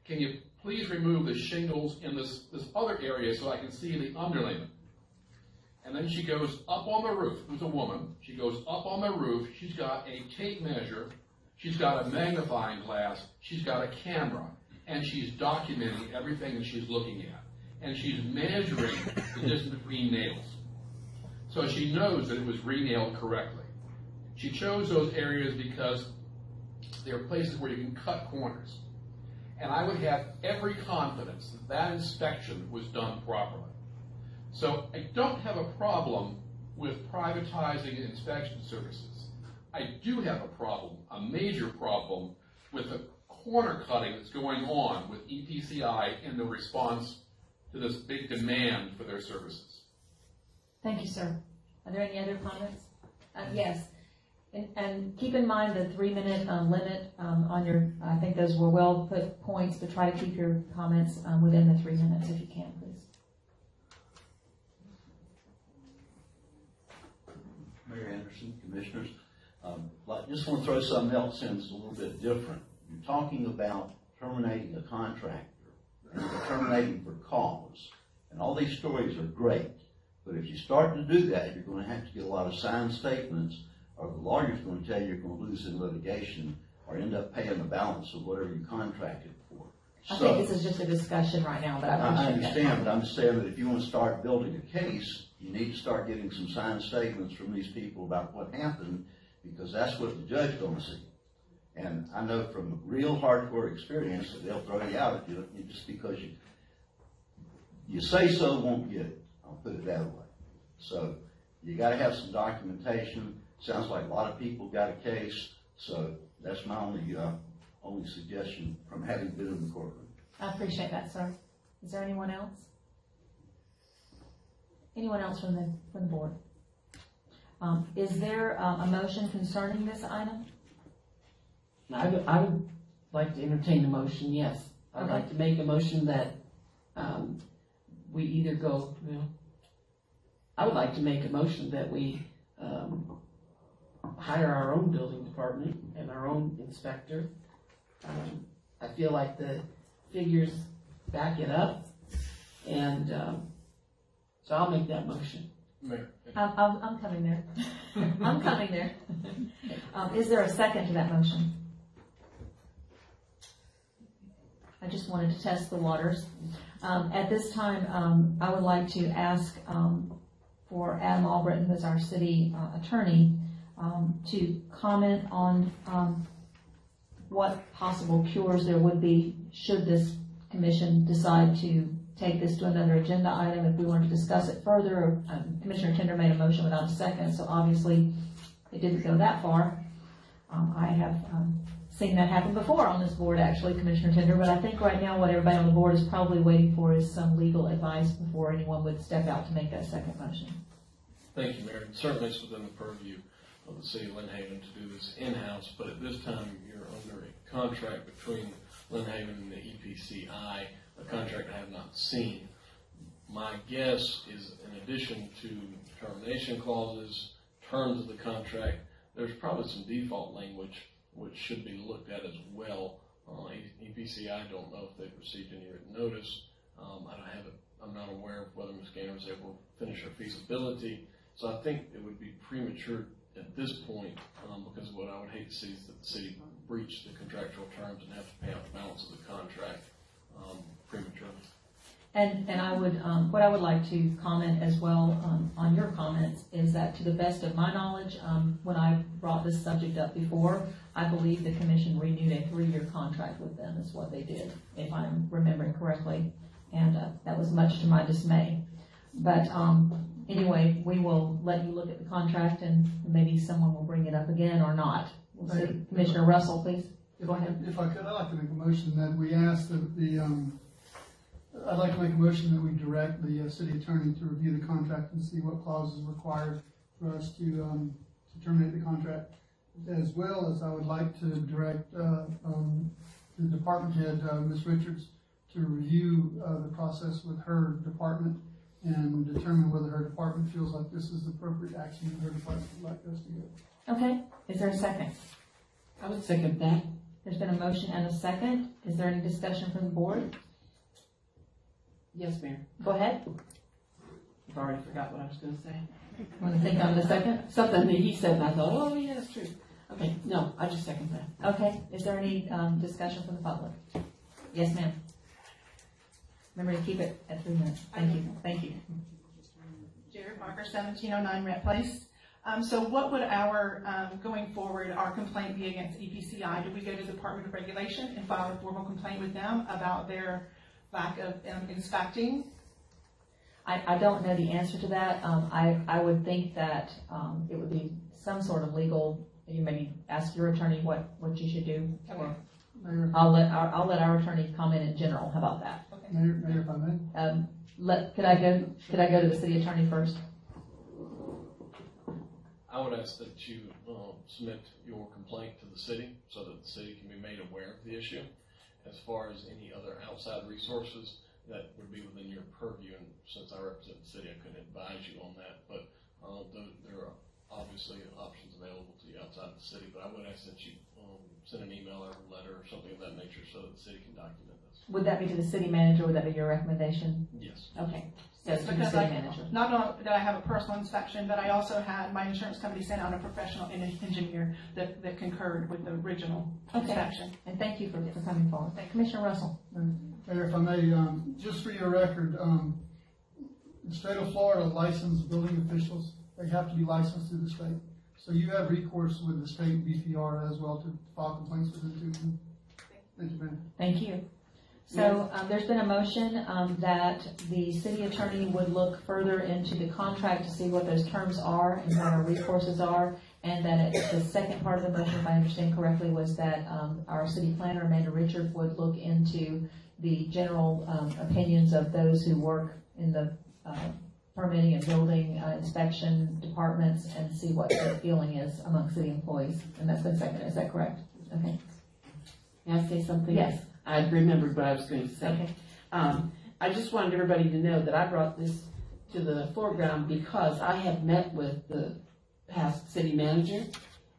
[SPEAKER 17] Can you please remove the shingles in this other area so I can see the underlayment?" And then she goes up on the roof. It was a woman. She goes up on the roof. She's got a tape measure. She's got a magnifying glass. She's got a camera. And she's documenting everything that she's looking at. And she's measuring the distance between nails. So she knows that it was re-nailed correctly. She chose those areas because there are places where you can cut corners. And I would have every confidence that that inspection was done properly. So I don't have a problem with privatizing inspection services. I do have a problem, a major problem, with the corner cutting that's going on with EPCI in the response to this big demand for their services.
[SPEAKER 1] Thank you, sir. Are there any other comments? Yes. And keep in mind the 3-minute limit on your, I think those were well put points, but try to keep your comments within the 3 minutes if you can, please.
[SPEAKER 21] Mayor Anderson, commissioners, just want to throw something else in that's a little bit different. You talking about terminating a contractor and terminating for cause, and all these stories are great, but if you start to do that, you're going to have to get a lot of signed statements, or the lawyer's going to tell you you're going to lose in litigation, or end up paying the balance of whatever you contracted for.
[SPEAKER 1] I think this is just a discussion right now, but I appreciate
[SPEAKER 21] I
[SPEAKER 1] that.
[SPEAKER 21] understand, but I'm just saying that if you want to start building a case, you need to start getting some signed statements from these people about what happened, because that's what the judge's going to see. And I know from real hardcore experience that they'll throw you out if you just because you say so won't get it. I'll put it that way. So you got to have some documentation. Sounds like a lot of people got a case, so that's my only suggestion from having been in the courtroom.
[SPEAKER 1] I appreciate that, sir. Is there anyone else? Anyone else from the board? Is there a motion concerning this item?
[SPEAKER 22] I would like to entertain a motion, yes. I'd
[SPEAKER 1] Okay.
[SPEAKER 22] like to make a motion that we either go, I would like to make a motion that we hire our own building department and our own inspector. I feel like the figures back it up, and so I'll make that motion.
[SPEAKER 6] Mayor.
[SPEAKER 1] I'm coming there. I'm coming there. Is there a second to that motion? I just wanted to test the waters. At this time, I would like to ask for Adam Albritton, who's our city attorney, to comment on what possible cures there would be should this commission decide to take this to another agenda item if we wanted to discuss it further. Commissioner Tender made a motion without a second, so obviously it didn't go that far. I have seen that happen before on this board, actually, Commissioner Tender, but I think right now what everybody on the board is probably waiting for is some legal advice before anyone would step out to make that second motion.
[SPEAKER 6] Thank you, Mayor. Certainly it's within the purview of the city of Lynn Haven to do this in-house, but at this time you're under a contract between Lynn Haven and the EPCI, a contract I have not seen. My guess is in addition to termination clauses, terms of the contract, there's probably some default language which should be looked at as well. EPCI, I don't know if they've received any written notice. I'm not aware of whether Ms. Gaynor was able to finish her feasibility. So I think it would be premature at this point, because what I would hate to see is that the city breach the contractual terms and have to pay out the balance of the contract prematurely.
[SPEAKER 1] And I would, what I would like to comment as well on your comments is that to the best of my knowledge, when I brought this subject up before, I believe the commission renewed a 3-year contract with them is what they did, if I'm remembering correctly. And that was much to my dismay. But anyway, we will let you look at the contract and maybe someone will bring it up again or not. We'll see. Commissioner Russell, please.
[SPEAKER 2] If I could, I'd like to make a motion that we ask that I'd like to make a motion that we direct the city attorney to review the contract and see what clauses are required for us to terminate the contract, as well as I would like to direct the department head, Ms. Richards, to review the process with her department and determine whether her department feels like this is the appropriate action that her department would like us to go.
[SPEAKER 1] Okay, is there a second?
[SPEAKER 22] I would second that.
[SPEAKER 1] There's been a motion and a second. Is there any discussion from the board?
[SPEAKER 22] Yes, Mayor.
[SPEAKER 1] Go ahead.
[SPEAKER 22] I've already forgot what I was going to say.
[SPEAKER 1] Want to think on the second?
[SPEAKER 22] Something that he said, and I thought, oh, yeah, that's true. Okay, no, I just second that.
[SPEAKER 1] Okay, is there any discussion from the public? Yes, ma'am. Remember to keep it at 3 minutes. Thank you. Thank you.
[SPEAKER 23] Jared Barker, 1709 Rhett Place. So what would our, going forward, our complaint be against EPCI? Do we go to the Department of Regulation and file a formal complaint with them about their lack of inspecting?
[SPEAKER 1] I don't know the answer to that. I would think that it would be some sort of legal, you maybe ask your attorney what you should do.
[SPEAKER 23] Okay.
[SPEAKER 2] Mayor,
[SPEAKER 1] I'll let our attorney comment in general. How about that?
[SPEAKER 23] Okay.
[SPEAKER 2] Mayor, if I may.
[SPEAKER 1] Could I go to the city attorney first?
[SPEAKER 6] I would ask that you submit your complaint to the city so that the city can be made aware of the issue. As far as any other outside resources, that would be within your purview, and since I represent the city, I couldn't advise you on that, but there are obviously options available to you outside the city, but I would ask that you send an email or a letter or something of that nature so that the city can document this.
[SPEAKER 1] Would that be to the city manager, would that be your recommendation?
[SPEAKER 6] Yes.
[SPEAKER 1] Okay. So
[SPEAKER 23] Yes,
[SPEAKER 1] to the
[SPEAKER 23] because
[SPEAKER 1] city
[SPEAKER 23] I,
[SPEAKER 1] manager.
[SPEAKER 23] not only did I have a personal inspection, but I also had my insurance company send out a professional engineer that concurred with the original inspection.
[SPEAKER 1] And thank you for coming forward. Commissioner Russell.
[SPEAKER 2] Mayor, if I may, just for your record, the state of Florida licensed building officials, they have to be licensed through the state. So you have recourse with the state BPR as well to file complaints with them too. Thank you, Mayor.
[SPEAKER 1] Thank you. So there's been a motion that the city attorney would look further into the contract to see what those terms are and what our recourses are, and that the second part of the motion, if I understand correctly, was that our city planner, Amanda Richard, would look into the general opinions of those who work in the permitting and building inspection departments and see what the feeling is among city employees. And that's been seconded, is that correct? Okay.
[SPEAKER 22] May I say something?
[SPEAKER 1] Yes.
[SPEAKER 22] I remembered what I was going to say.
[SPEAKER 1] Okay.
[SPEAKER 22] I just wanted everybody to know that I brought this to the foreground because I had met with the past city manager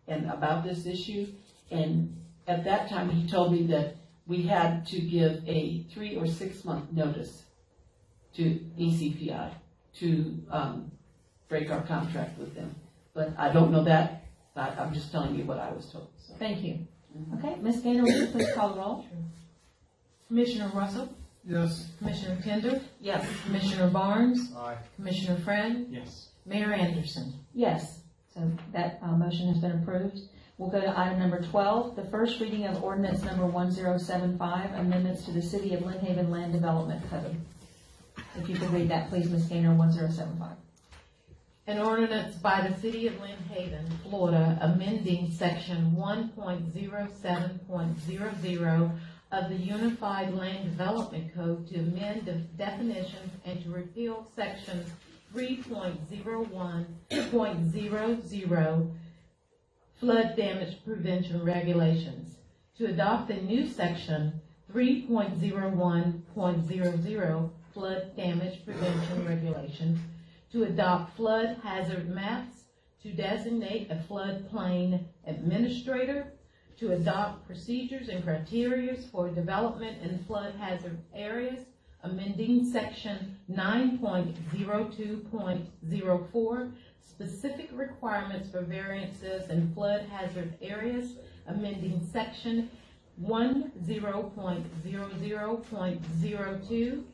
[SPEAKER 22] and about this issue, and at that time he told me that we had to give a 3 or 6 month notice to ECPI to break our contract with them. But I don't know that. I'm just telling you what I was told. So.
[SPEAKER 1] Thank you. Okay, Ms. Gaynor, will you please call the roll?
[SPEAKER 3] Commissioner Russell?
[SPEAKER 2] Yes.
[SPEAKER 3] Commissioner Tender?
[SPEAKER 22] Yes.
[SPEAKER 3] Commissioner Barnes?
[SPEAKER 5] Aye.
[SPEAKER 3] Commissioner Friend?
[SPEAKER 5] Yes.
[SPEAKER 3] Mayor Anderson?
[SPEAKER 1] Yes. So that motion has been approved. We'll go to item number 12, the first reading of ordinance number 1075, amendments to the City of Lynn Haven Land Development Code. If you could read that, please, Ms. Gaynor, 1075.
[SPEAKER 3] An ordinance by the City of Lynn Haven, Florida, amending section 1.07.00 of the Unified Land Development Code to amend the definitions and to repeal section 3.01.00 flood damage prevention regulations, to adopt a new section 3.01.00 flood damage prevention regulations, to adopt flood hazard maps, to designate a floodplain administrator, to adopt procedures and criteria for development in flood hazard areas, amending section 9.02.04, specific requirements for variances in flood hazard areas, amending section 10.00.02,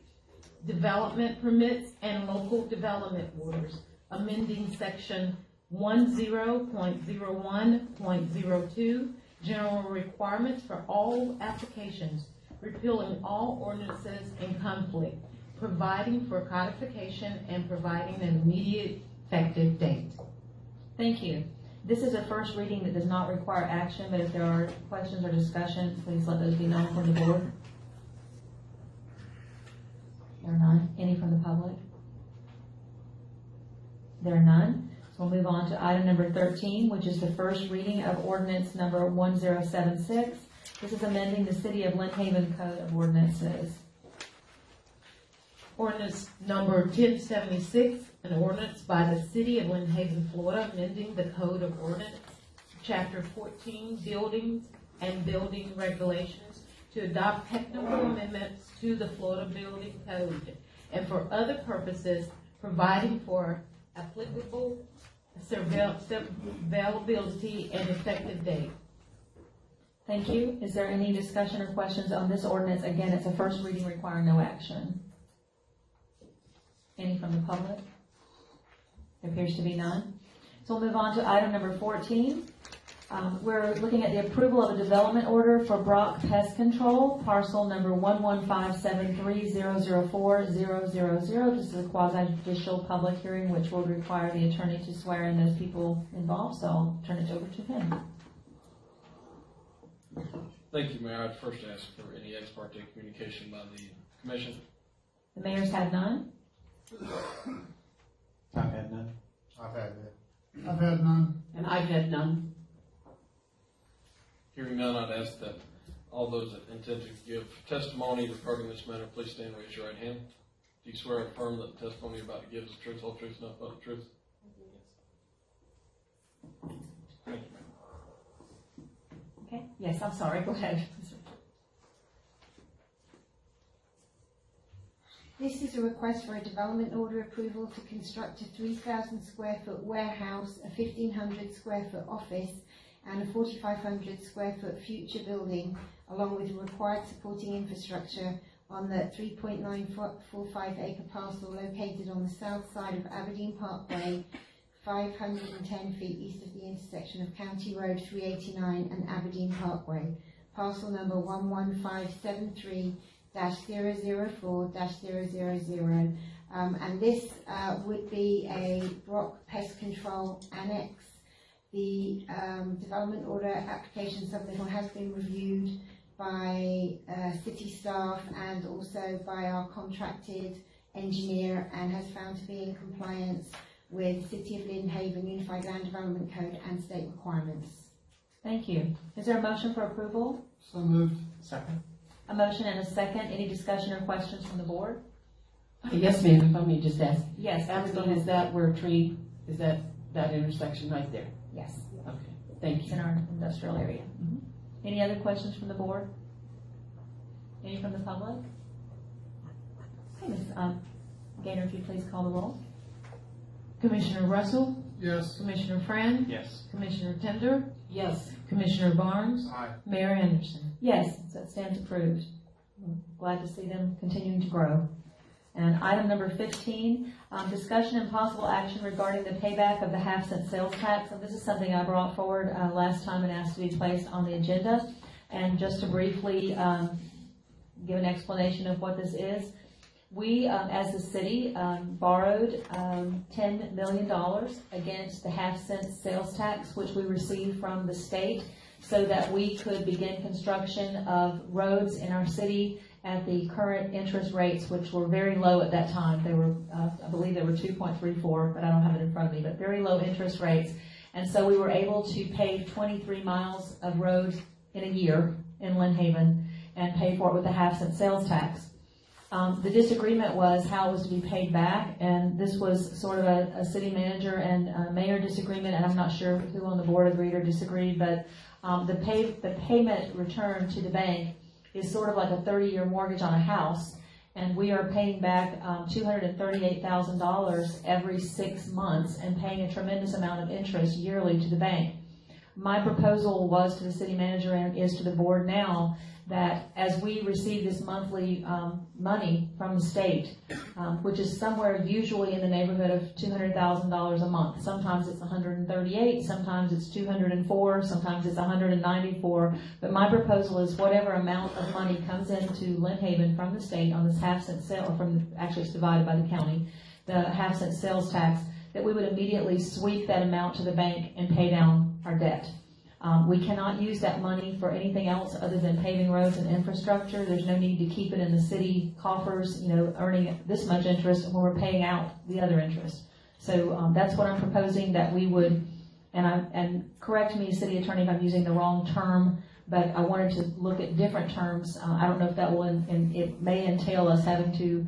[SPEAKER 3] development permits and local development orders, amending section 10.01.02, general requirements for all applications, repealing all ordinances in conflict, providing for codification and providing an immediate effective date.
[SPEAKER 1] Thank you. This is a first reading that does not require action, but if there are questions or discussion, please let those be known from the board. There are none. Any from the public? There are none. So we'll move on to item number 13, which is the first reading of ordinance number 1076. This is amending the City of Lynn Haven Code of Ordinances.
[SPEAKER 3] Ordinance number 1076, an ordinance by the City of Lynn Haven, Florida, amending the Code of Ordinance, Chapter 14, Buildings and Building Regulations, to adopt technical amendments to the Florida Building Code, and for other purposes, providing for applicable availability and effective date.
[SPEAKER 1] Thank you. Is there any discussion or questions on this ordinance? Again, it's a first reading requiring no action. Any from the public? There appears to be none. So we'll move on to item number 14. We're looking at the approval of a development order for Brock Pest Control, parcel number 11573004000. This is a quasi-judicial public hearing which will require the attorney to swear in those people involved, so I'll turn it over to him.
[SPEAKER 6] Thank you, Mayor. I'd first ask for any ex parte communication by the commission.
[SPEAKER 1] The mayor's had none.
[SPEAKER 5] I've had none.
[SPEAKER 13] I've had that.
[SPEAKER 2] I've had none.
[SPEAKER 22] And I've had none.
[SPEAKER 6] Hearing none, I'd ask that all those that intend to give testimony regarding this matter, please stand and raise your right hand. Do you swear or affirm that the testimony you're about to give is the truth, whole truth, nothing but the truth? Thank you, Mayor.
[SPEAKER 1] Okay. Yes, I'm sorry, go ahead.
[SPEAKER 16] This is a request for a development order approval to construct a 3,000 square foot warehouse, a 1,500 square foot office, and a 4,500 square foot future building, along with the required supporting infrastructure on the 3.945 acre parcel located on the south side of Aberdeen Parkway, 510 feet east of the intersection of County Road 389 and Aberdeen Parkway. Parcel number 11573-004-000. And this would be a Brock Pest Control Annex. The development order application submittal has been reviewed by city staff and also by our contracted engineer and has found to be in compliance with City of Lynn Haven Unified Land Development Code and state requirements.
[SPEAKER 1] Thank you. Is there a motion for approval?
[SPEAKER 2] So moved.
[SPEAKER 22] Second.
[SPEAKER 1] A motion and a second. Any discussion or questions from the board?
[SPEAKER 22] Yes, ma'am, if I may just ask.
[SPEAKER 1] Yes.
[SPEAKER 22] Aberdeen, is that where tree, is that intersection right there?
[SPEAKER 1] Yes.
[SPEAKER 22] Okay, thank
[SPEAKER 1] It's
[SPEAKER 22] you.
[SPEAKER 1] in our industrial area. Any other questions from the board? Any from the public? Okay, Ms. Gaynor, if you please call the roll.
[SPEAKER 3] Commissioner Russell,
[SPEAKER 2] Yes.
[SPEAKER 3] Commissioner Friend,
[SPEAKER 5] Yes.
[SPEAKER 3] Commissioner Tender,
[SPEAKER 22] Yes.
[SPEAKER 3] Commissioner Barnes,
[SPEAKER 5] Aye.
[SPEAKER 3] Mayor Anderson.
[SPEAKER 1] Yes, so it stands approved. Glad to see them continuing to grow. And item number 15, discussion and possible action regarding the payback of the half-cent sales tax. And this is something I brought forward last time and asked to be placed on the agenda. And just to briefly give an explanation of what this is, we, as the city, borrowed $10 million against the half-cent sales tax, which we received from the state, so that we could begin construction of roads in our city at the current interest rates, which were very low at that time. They were, I believe they were 2.34, but I don't have it in front of me, but very low interest rates. And so we were able to pave 23 miles of road in a year in Lynn Haven and pay for it with a half-cent sales tax. The disagreement was how it was to be paid back, and this was sort of a city manager and mayor disagreement, and I'm not sure who on the board agreed or disagreed, but the payment return to the bank is sort of like a 30-year mortgage on a house, and we are paying back $238,000 every 6 months and paying a tremendous amount of interest yearly to the bank. My proposal was to the city manager and is to the board now that as we receive this monthly money from the state, which is somewhere usually in the neighborhood of $200,000 a month. Sometimes it's 138, sometimes it's 204, sometimes it's 194. But my proposal is whatever amount of money comes into Lynn Haven from the state on this half-cent sale, actually it's divided by the county, the half-cent sales tax, that we would immediately sweep that amount to the bank and pay down our debt. We cannot use that money for anything else other than paving roads and infrastructure. There's no need to keep it in the city coffers, earning this much interest when we're paying out the other interest. So that's what I'm proposing, that we would, and correct me, city attorney, if I'm using the wrong term, but I wanted to look at different terms. I don't know if that will, and it may entail us having to,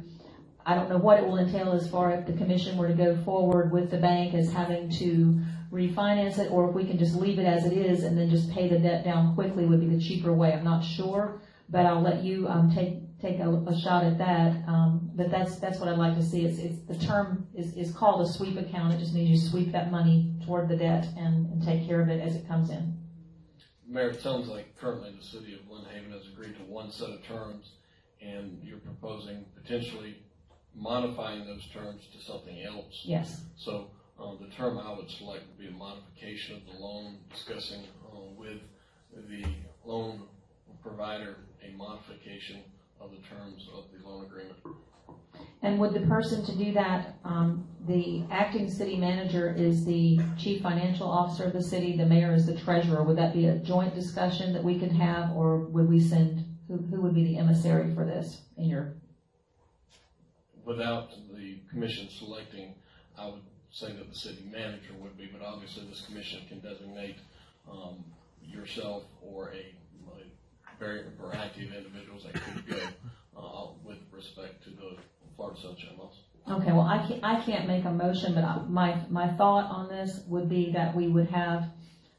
[SPEAKER 1] I don't know what it will entail as far as if the commission were to go forward with the bank as having to refinance it, or if we can just leave it as it is and then just pay the debt down quickly would be the cheaper way. I'm not sure, but I'll let you take a shot at that. But that's what I'd like to see. It's the term is called a sweep account. It just means you sweep that money toward the debt and take care of it as it comes in.
[SPEAKER 6] Mayor, it sounds like currently the city of Lynn Haven has agreed to one set of terms, and you're proposing potentially modifying those terms to something else.
[SPEAKER 1] Yes.
[SPEAKER 6] So the term I would select would be a modification of the loan, discussing with the loan provider a modification of the terms of the loan agreement.
[SPEAKER 1] And would the person to do that, the acting city manager is the chief financial officer of the city, the mayor is the treasurer. Would that be a joint discussion that we could have, or would we send, who would be the emissary for this in your?
[SPEAKER 6] Without the commission selecting, I would say that the city manager would be, but obviously this commission can designate yourself or a very variety of individuals that could go with respect to the Florida Sunshine Laws.
[SPEAKER 1] Okay, well, I can't make a motion, but my thought on this would be that we would have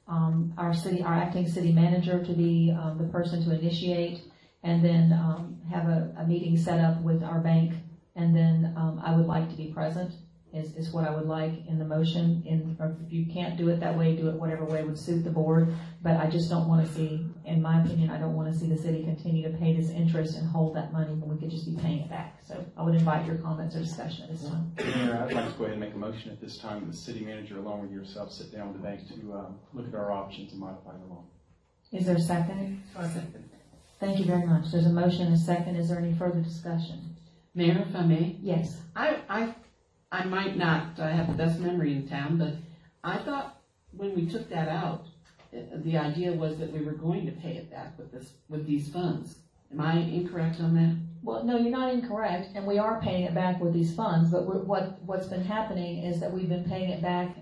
[SPEAKER 1] our acting city manager to be the person to initiate, and then have a meeting set up with our bank, and then I would like to be present, is what I would like in the motion. Or if you can't do it that way, do it whatever way would suit the board, but I just don't want to see, in my opinion, I don't want to see the city continue to pay this interest and hold that money when we could just be paying it back. So I would invite your comments or discussion at this time.
[SPEAKER 5] Mayor, I'd like to go ahead and make a motion at this time that the city manager, along with yourself, sit down with the bank to look at our options and modify the loan.
[SPEAKER 1] Is there a second?
[SPEAKER 22] Second.
[SPEAKER 1] Thank you very much. There's a motion and a second. Is there any further discussion?
[SPEAKER 22] Mayor, if I may?
[SPEAKER 1] Yes.
[SPEAKER 22] I might not have the best memory in town, but I thought when we took that out, the idea was that we were going to pay it back with these funds. Am I incorrect on that?
[SPEAKER 1] Well, no, you're not incorrect, and we are paying it back with these funds, but what's been happening is that we've been paying it back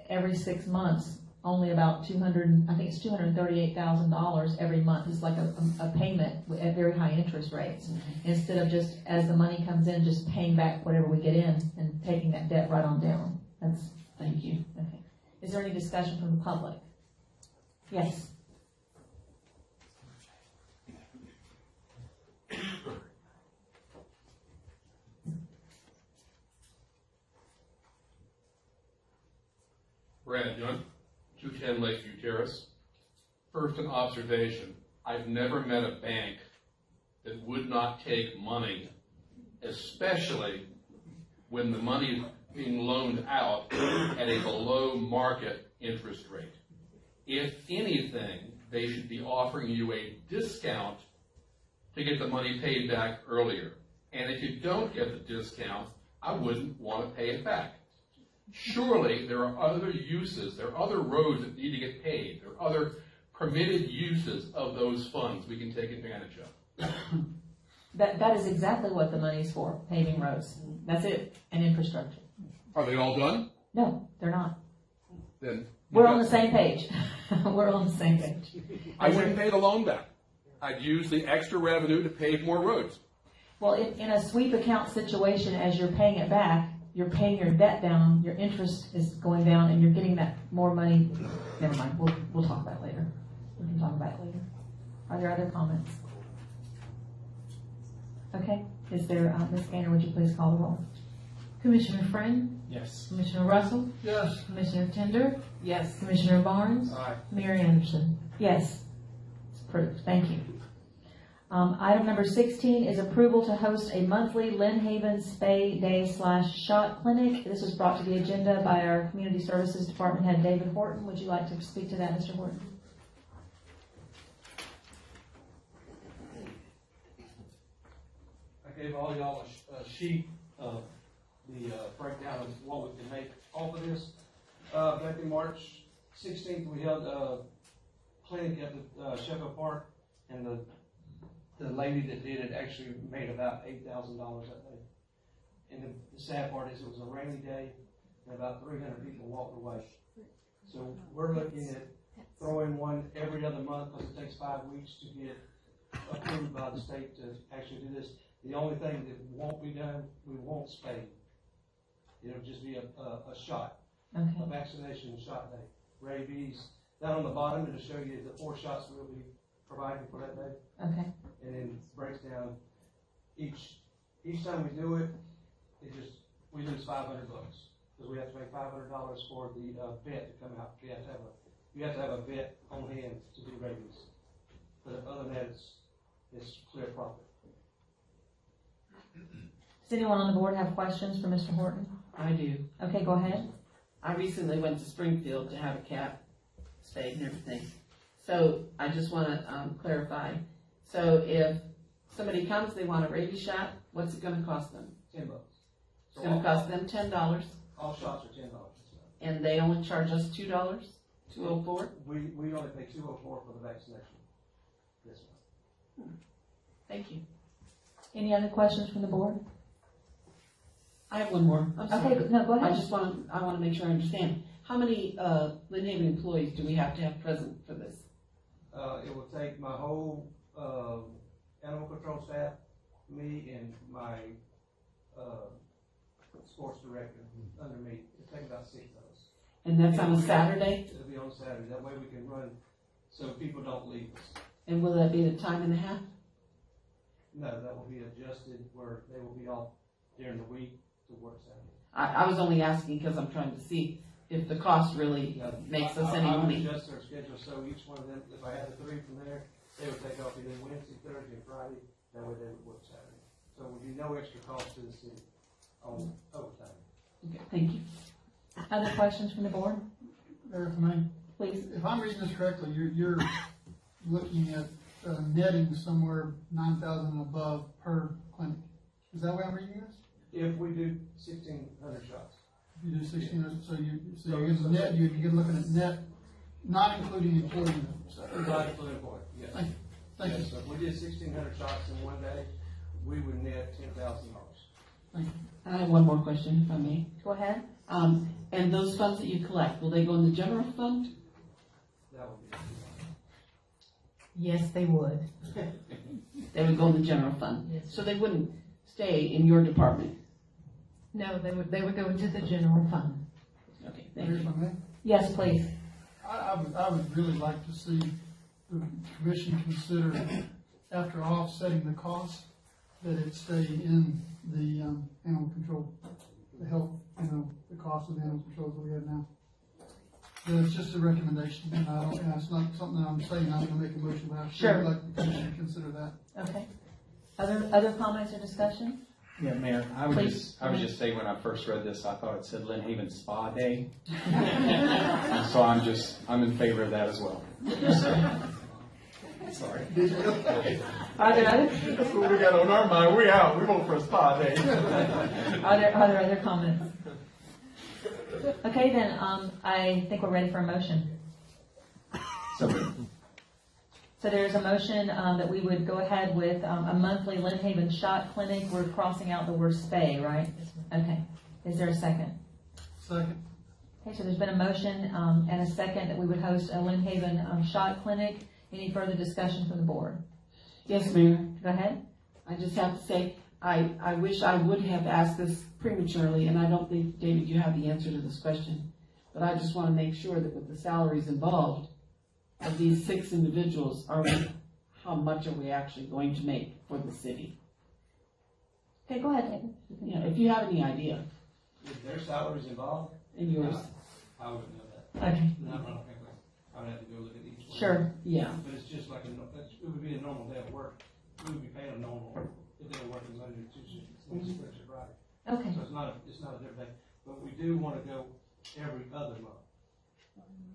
[SPEAKER 1] every 6 months, only about $238,000 every month. It's like a payment at very high interest rates, instead of just, as the money comes in, just paying back whatever we get in and taking that debt right on down.
[SPEAKER 22] Thank you.
[SPEAKER 1] Okay. Is there any discussion from the public? Yes.
[SPEAKER 17] Brad Young, 210 Lakeview Terrace. First, an observation. I've never met a bank that would not take money, especially when the money is being loaned out at a below market interest rate. If anything, they should be offering you a discount to get the money paid back earlier. And if you don't get the discount, I wouldn't want to pay it back. Surely there are other uses, there are other roads that need to get paid, there are other permitted uses of those funds we can take advantage of.
[SPEAKER 1] That is exactly what the money's for, paving roads. That's it, and infrastructure.
[SPEAKER 17] Are they all done?
[SPEAKER 1] No, they're not.
[SPEAKER 17] Then
[SPEAKER 1] We're on the same page. We're on the same page.
[SPEAKER 17] I wouldn't pay the loan back. I'd use the extra revenue to pave more roads.
[SPEAKER 1] Well, in a sweep account situation, as you're paying it back, you're paying your debt down, your interest is going down, and you're getting that more money. Never mind, we'll talk about it later. We can talk about it later. Are there other comments? Okay, is there, Ms. Gaynor, would you please call the roll?
[SPEAKER 3] Commissioner Friend?
[SPEAKER 5] Yes.
[SPEAKER 3] Commissioner Russell?
[SPEAKER 2] Yes.
[SPEAKER 3] Commissioner Tender?
[SPEAKER 22] Yes.
[SPEAKER 3] Commissioner Barnes?
[SPEAKER 2] Aye.
[SPEAKER 3] Mayor Anderson?
[SPEAKER 1] Yes. It's approved. Thank you. Item number 16 is approval to host a monthly Lynn Haven Spay Day / Shot Clinic. This was brought to the agenda by our Community Services Department Head, David Horton. Would you like to speak to that, Mr. Horton?
[SPEAKER 7] I gave all y'all a sheet of the breakdown of what we can make off of this. Back in March 16th, we held a clinic at the Sheffield Park, and the lady that did it actually made about $8,000 that day. And the sad part is it was a rainy day, and about 300 people walked away. So we're looking at throwing one every other month, because it takes 5 weeks to get approved by the state to actually do this. The only thing that won't be done, we won't spay. It'll just be a shot, a vaccination shot day. Rabies, down on the bottom, it'll show you the 4 shots we'll be providing for that day.
[SPEAKER 1] Okay.
[SPEAKER 7] And then breaks down each time we do it, we lose $500 because we have to pay $500 for the vet to come out. You have to have a vet on hand to do rabies. But other than that, it's clear profit.
[SPEAKER 1] Does anyone on the board have questions for Mr. Horton?
[SPEAKER 22] I do.
[SPEAKER 1] Okay, go ahead.
[SPEAKER 22] I recently went to Springfield to have a cat spayed and everything. So I just want to clarify. So if somebody comes, they want a rabies shot, what's it going to cost them?
[SPEAKER 7] $10.
[SPEAKER 22] It's going to cost them $10.
[SPEAKER 7] All shots are $10.
[SPEAKER 22] And they only charge us $2? $204?
[SPEAKER 7] We only pay $204 for the vaccination. Yes, ma'am.
[SPEAKER 22] Thank you.
[SPEAKER 1] Any other questions from the board?
[SPEAKER 22] I have one more. I'm sorry.
[SPEAKER 1] Okay, no, go ahead.
[SPEAKER 22] I want to make sure I understand. How many Lynn Haven employees do we have to have present for this?
[SPEAKER 7] It will take my whole animal control staff, me, and my sports director under me. It'll take about 6 of us.
[SPEAKER 22] And that's on a Saturday?
[SPEAKER 7] It'll be on on Saturday. That way we can run so people don't leave us.
[SPEAKER 22] And will that be the time and a half?
[SPEAKER 7] No, that will be adjusted where they will be off during the week to work Saturday.
[SPEAKER 22] I was only asking because I'm trying to see if the cost really makes us any
[SPEAKER 7] I would
[SPEAKER 22] money.
[SPEAKER 7] adjust their schedule, so each one of them, if I had the 3 from there, they would take off either Wednesday, Thursday, and Friday, that way they would work Saturday. So it would be no extra cost to the city on overtime.
[SPEAKER 22] Okay, thank you.
[SPEAKER 1] Other questions from the board?
[SPEAKER 2] Mayor, if I may,
[SPEAKER 1] Please.
[SPEAKER 2] if I'm reading this correctly, you're looking at netting somewhere 9,000 and above per clinic. Is that the way I'm reading this?
[SPEAKER 7] If we do 1,600 shots.
[SPEAKER 2] You do 1,600, so you're getting net, you're looking at net, not including employee.
[SPEAKER 7] Not including employee, yes.
[SPEAKER 2] Thank you.
[SPEAKER 7] Yes, so if we did 1,600 shots in one day, we would net $10,000.
[SPEAKER 2] Thank you.
[SPEAKER 22] I have one more question, if I may.
[SPEAKER 1] Go ahead.
[SPEAKER 22] And those funds that you collect, will they go in the general fund?
[SPEAKER 7] That would be.
[SPEAKER 3] Yes, they would.
[SPEAKER 22] They would go in the general fund. So they wouldn't stay in your department?
[SPEAKER 3] No, they would go into the general fund.
[SPEAKER 22] Okay, thank
[SPEAKER 2] Mayor, if
[SPEAKER 22] you.
[SPEAKER 2] I may?
[SPEAKER 1] Yes, please.
[SPEAKER 2] I would really like to see the commission consider, after offsetting the cost, that it stay in the animal control, the health, the cost of the animal controls that we have now. But it's just a recommendation, and it's not something that I'm saying I'm gonna make a motion, but I
[SPEAKER 1] Sure.
[SPEAKER 2] would like the commission to consider that.
[SPEAKER 1] Okay. Other comments or discussion?
[SPEAKER 5] Yeah, Mayor, I would
[SPEAKER 1] Please.
[SPEAKER 5] just say when I first read this, I thought it said Lynn Haven Spa Day. And so I'm in favor of that as well. Sorry.
[SPEAKER 1] Are there other?
[SPEAKER 5] That's what we got on our mind. We out. We vote for a spa day.
[SPEAKER 1] Are there other comments? Okay, then, I think we're ready for a motion. So there's a motion that we would go ahead with a monthly Lynn Haven shot clinic. We're crossing out the word spay, right? Okay. Is there a second?
[SPEAKER 2] Second.
[SPEAKER 1] Okay, so there's been a motion and a second that we would host a Lynn Haven shot clinic. Any further discussion from the board?
[SPEAKER 22] Yes, Mayor.
[SPEAKER 1] Go ahead.
[SPEAKER 22] I just have to say, I wish I would have asked this prematurely, and I don't think, David, you have the answer to this question. But I just want to make sure that with the salaries involved of these 6 individuals, how much are we actually going to make for the city?
[SPEAKER 1] Okay, go ahead, David.
[SPEAKER 22] You know, if you have any idea.
[SPEAKER 7] If their salaries involved?
[SPEAKER 22] In yours.
[SPEAKER 7] I wouldn't know that.
[SPEAKER 1] Okay.
[SPEAKER 7] I would have to go look at each one.
[SPEAKER 1] Sure.
[SPEAKER 22] Yeah.
[SPEAKER 7] But it's just like, it would be a normal day of work. We would be paying them normal if they were working Monday, Tuesday, Wednesday, Thursday, Friday.
[SPEAKER 1] Okay.
[SPEAKER 7] So it's not a different thing. But we do want to go every other month.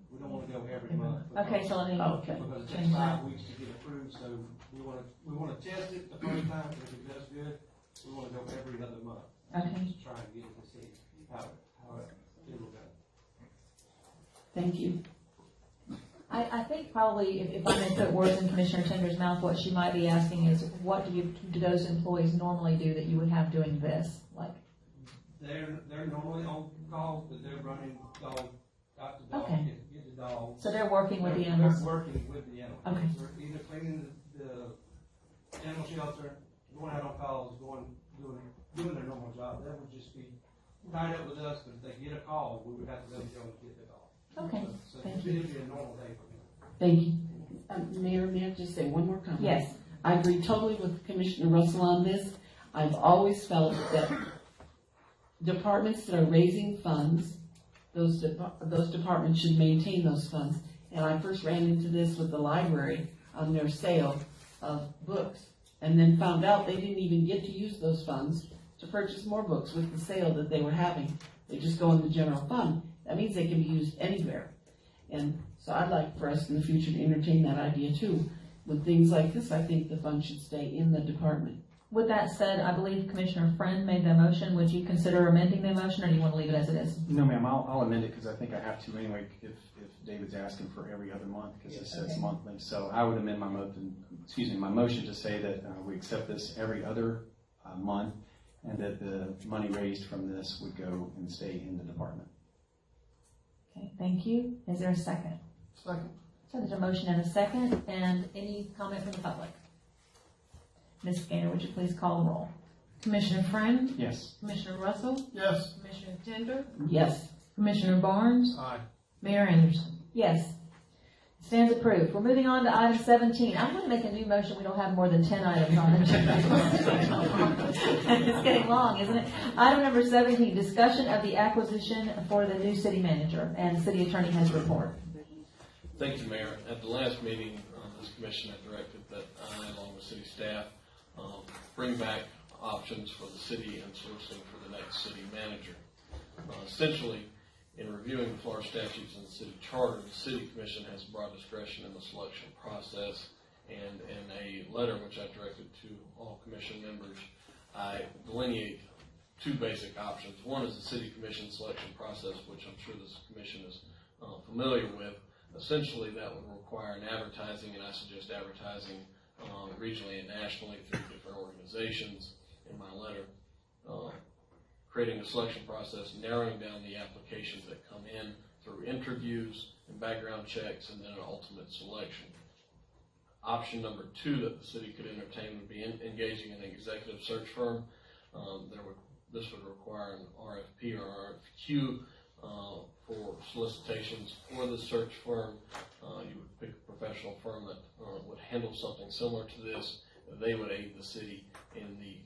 [SPEAKER 7] We don't want to go every month.
[SPEAKER 1] Okay, so let me.
[SPEAKER 7] Because it takes 5 weeks to get approved, so we want to test it the first time, and if it does good, we want to go every other month.
[SPEAKER 1] Okay.
[SPEAKER 7] Just try and get it to see how it will go.
[SPEAKER 22] Thank you.
[SPEAKER 1] I think probably, if I may put words in Commissioner Tender's mouth, what she might be asking is, what do those employees normally do that you would have doing this? Like,
[SPEAKER 7] They're normally on call, but they're running dog, got the dog,
[SPEAKER 1] Okay.
[SPEAKER 7] get the dog.
[SPEAKER 1] So they're working with the animals?
[SPEAKER 7] They're working with the animals.
[SPEAKER 1] Okay.
[SPEAKER 7] They're either cleaning the animal shelter, going out on calls, doing their normal job. That would just be tied up with us, but if they get a call, we would have to go and get the dog.
[SPEAKER 1] Okay.
[SPEAKER 7] So
[SPEAKER 1] Thank
[SPEAKER 7] it'd
[SPEAKER 1] you.
[SPEAKER 7] be a normal day for them.
[SPEAKER 22] Thank you. Mayor, may I just say one more comment?
[SPEAKER 1] Yes.
[SPEAKER 22] I agree totally with Commissioner Russell on this. I've always felt that departments that are raising funds, those departments should maintain those funds. And I first ran into this with the library on their sale of books, and then found out they didn't even get to use those funds to purchase more books with the sale that they were having. They just go in the general fund. That means they can be used anywhere. And so I'd like for us in the future to entertain that idea too. With things like this, I think the fund should stay in the department.
[SPEAKER 1] With that said, I believe Commissioner Friend made the motion. Would you consider amending the motion, or do you want to leave it as it is?
[SPEAKER 5] No, ma'am, I'll amend it because I think I have to anyway if David's asking for every other month because it says
[SPEAKER 1] Okay.
[SPEAKER 5] monthly. So I would amend my motion to say that we accept this every other month and that the money raised from this would go and stay in the department.
[SPEAKER 1] Okay, thank you. Is there a second?
[SPEAKER 2] Second.
[SPEAKER 1] So there's a motion and a second, and any comment from the public? Ms. Gainer, would you please call the roll?
[SPEAKER 3] Commissioner Friend?
[SPEAKER 5] Yes.
[SPEAKER 3] Commissioner Russell?
[SPEAKER 2] Yes.
[SPEAKER 3] Commissioner Tender?
[SPEAKER 22] Yes.
[SPEAKER 3] Commissioner Barnes?
[SPEAKER 7] Aye.
[SPEAKER 3] Mayor Anderson?
[SPEAKER 1] Yes. Stands approved. We're moving on to item 17. I'm going to make a new motion. We don't have more than 10 items on the agenda. It's getting long, isn't it? Item number 17, discussion of the acquisition for the new city manager, and the city attorney has a report.
[SPEAKER 6] Thank you, Mayor. At the last meeting, this commission had directed that I, along with city staff, bring back options for the city and sourcing for the next city manager. Essentially, in reviewing the Florida statutes and the city charter, the city commission has broad discretion in the selection process, and in a letter which I directed to all commission members, I delineate two basic options. One is the city commission selection process, which I'm sure this commission is familiar with. Essentially, that would require an advertising, and I suggest advertising regionally and nationally through different organizations. In my letter, creating a selection process, narrowing down the applications that come in through interviews and background checks, and then an ultimate selection. Option number 2 that the city could entertain would be engaging an executive search firm. This would require an RFP or RFQ for solicitations for the search firm. You would pick a professional firm that would handle something similar to this. They would aid the city in the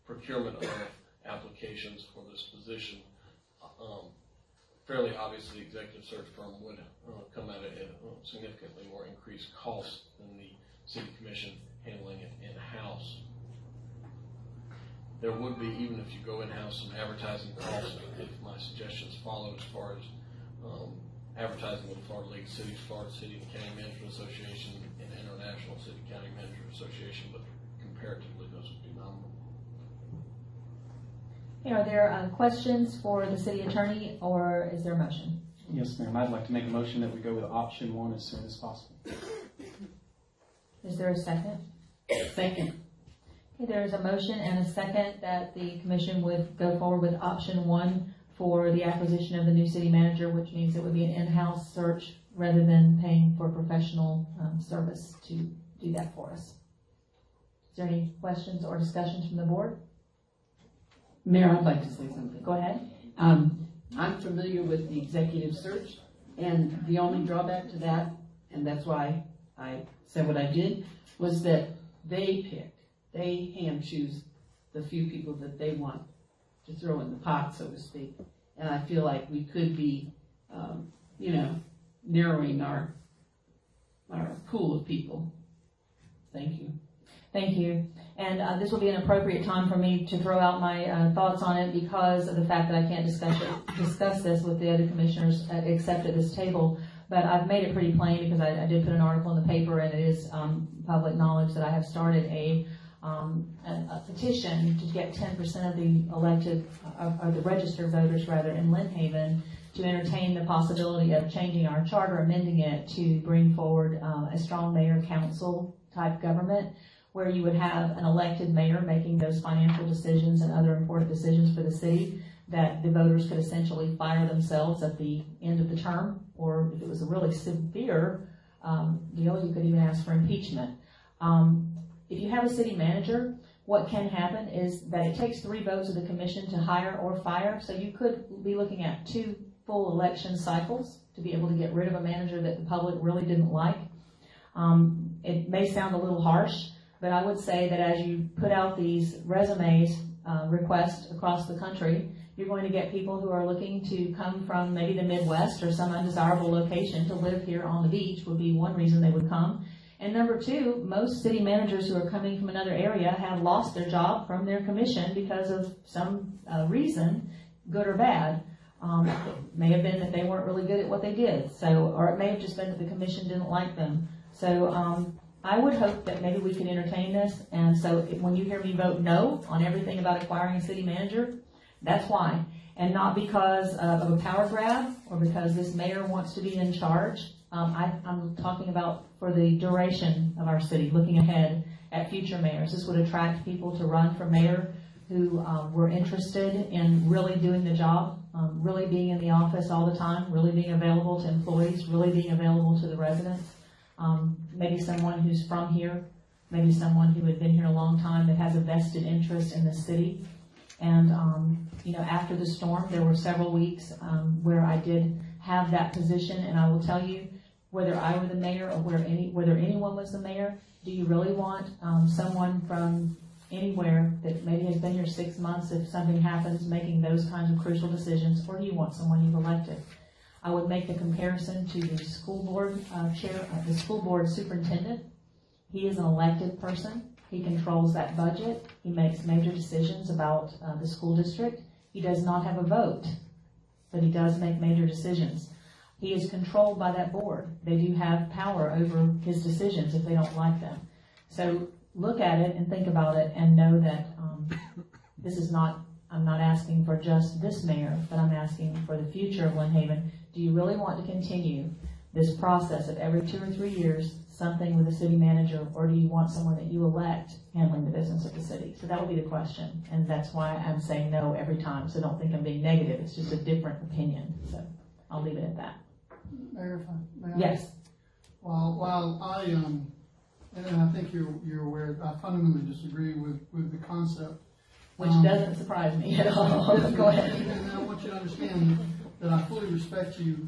[SPEAKER 6] procurement of applications for this position. Fairly obviously, the executive search firm would come at a significantly more increased cost than the city commission handling it in-house. There would be, even if you go in-house, some advertising costs if my suggestions follow as far as advertising with the Florida League of Cities, Florida City and County Management Association, and International City County Management Association, but comparatively those would be nominal.
[SPEAKER 1] Okay, are there questions for the city attorney, or is there a motion?
[SPEAKER 5] Yes, ma'am. I'd like to make a motion that we go with option 1 as soon as possible.
[SPEAKER 1] Is there a second?
[SPEAKER 22] Second.
[SPEAKER 1] Okay, there is a motion and a second that the commission would go forward with option 1 for the acquisition of the new city manager, which means it would be an in-house search rather than paying for professional service to do that for us. Is there any questions or discussions from the board?
[SPEAKER 22] Mayor, I'd like to say something.
[SPEAKER 1] Go ahead.
[SPEAKER 22] I'm familiar with the executive search, and the only drawback to that, and that's why I said what I did, was that they hand choose the few people that they want to throw in the pot, so to speak. And I feel like we could be, narrowing our pool of people. Thank you.
[SPEAKER 1] Thank you. And this will be an appropriate time for me to throw out my thoughts on it because of the fact that I can't discuss this with the other commissioners except at this table. But I've made it pretty plain because I did put an article in the paper, and it is public knowledge that I have started a petition to get 10% of the elected, or the registered voters rather, in Lynn Haven to entertain the possibility of changing our charter, amending it to bring forward a strong mayor council type government, where you would have an elected mayor making those financial decisions and other important decisions for the city that the voters could essentially fire themselves at the end of the term, or if it was a really severe deal, you could even ask for impeachment. If you have a city manager, what can happen is that it takes 3 votes of the commission to hire or fire, so you could be looking at 2 full election cycles to be able to get rid of a manager that the public really didn't like. It may sound a little harsh, but I would say that as you put out these resumes requests across the country, you're going to get people who are looking to come from maybe the Midwest or some undesirable location to live here on the beach would be one reason they would come. And number 2, most city managers who are coming from another area have lost their job from their commission because of some reason, good or bad. It may have been that they weren't really good at what they did, or it may have just been that the commission didn't like them. So I would hope that maybe we could entertain this, and so when you hear me vote no on everything about acquiring a city manager, that's why. And not because of a power grab or because this mayor wants to be in charge. I'm talking about for the duration of our city, looking ahead at future mayors. This would attract people to run for mayor who were interested in really doing the job, really being in the office all the time, really being available to employees, really being available to the residents. Maybe someone who's from here, maybe someone who had been here a long time that has a vested interest in the city. And, after the storm, there were several weeks where I did have that position, and I will tell you, whether I were the mayor or whether anyone was the mayor, do you really want someone from anywhere that maybe has been here 6 months, if something happens, making those kinds of crucial decisions, or do you want someone you've elected? I would make the comparison to the school board the school board superintendent. He is an elected person. He controls that budget. He makes major decisions about the school district. He does not have a vote, but he does make major decisions. He is controlled by that board. They do have power over his decisions if they don't like them. So look at it and think about it and know that I'm not asking for just this mayor, but I'm asking for the future of Lynn Haven. Do you really want to continue this process of every 2 or 3 years, something with a city manager, or do you want someone that you elect handling the business of the city? So that would be the question, and that's why I'm saying no every time, so don't think I'm being negative. It's just a different opinion, so I'll leave it at that.
[SPEAKER 2] Mayor, may I?
[SPEAKER 1] Yes.
[SPEAKER 2] While I, and I think you're aware, I fundamentally disagree with the concept.
[SPEAKER 1] Which doesn't surprise me at all. Go ahead.
[SPEAKER 2] And I want you to understand that I fully respect you,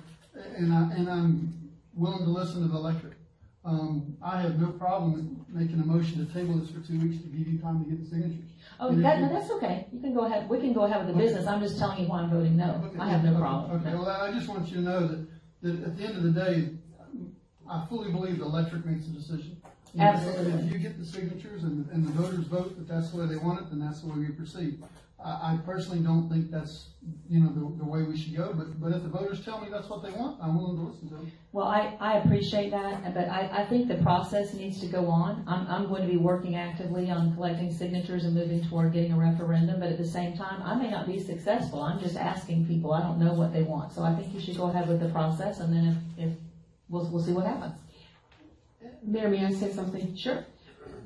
[SPEAKER 2] and I'm willing to listen to the electorate. I have no problem making a motion to table this for 2 weeks to give you time to get the signatures.
[SPEAKER 1] Oh, that's okay. You can go ahead. We can go ahead with the business. I'm just telling you why I'm voting no.
[SPEAKER 2] Okay,
[SPEAKER 1] I have no problem.
[SPEAKER 2] Okay, well, I just want you to know that at the end of the day, I fully believe the electorate makes the decision.
[SPEAKER 1] Absolutely.
[SPEAKER 2] And if you get the signatures and the voters vote that that's the way they want it, then that's the way we proceed. I personally don't think that's, the way we should go, but if the voters tell me that's what they want, I'm willing to listen to them.
[SPEAKER 1] Well, I appreciate that, but I think the process needs to go on. I'm going to be working actively on collecting signatures and moving toward getting a referendum, but at the same time, I may not be successful. I'm just asking people. I don't know what they want. So I think you should go ahead with the process, and then if we'll see what happens.
[SPEAKER 22] Mayor, may I say something?
[SPEAKER 1] Sure.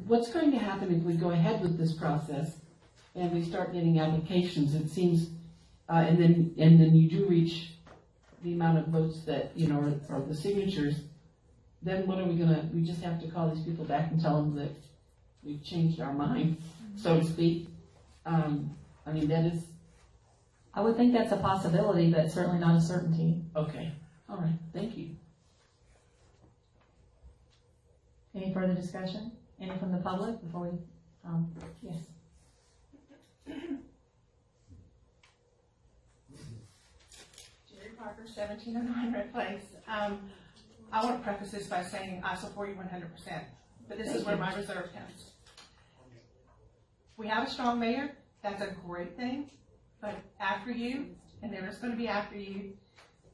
[SPEAKER 22] What's going to happen if we go ahead with this process and we start getting applications? It seems, and then you do reach the amount of votes that, or the signatures, then what are we gonna, we just have to call these people back and tell them that we've changed our mind, so to speak. That is.
[SPEAKER 1] I would think that's a possibility, but certainly not a certainty.
[SPEAKER 22] Okay. All right. Thank you.
[SPEAKER 1] Any further discussion? Any from the public before we, yes.
[SPEAKER 23] Jerry Parker, 1709 Red Place. I want to preface this by saying I support you 100%, but this is where my reserve comes. We have a strong mayor. That's a great thing. But after you, and there is going to be after you,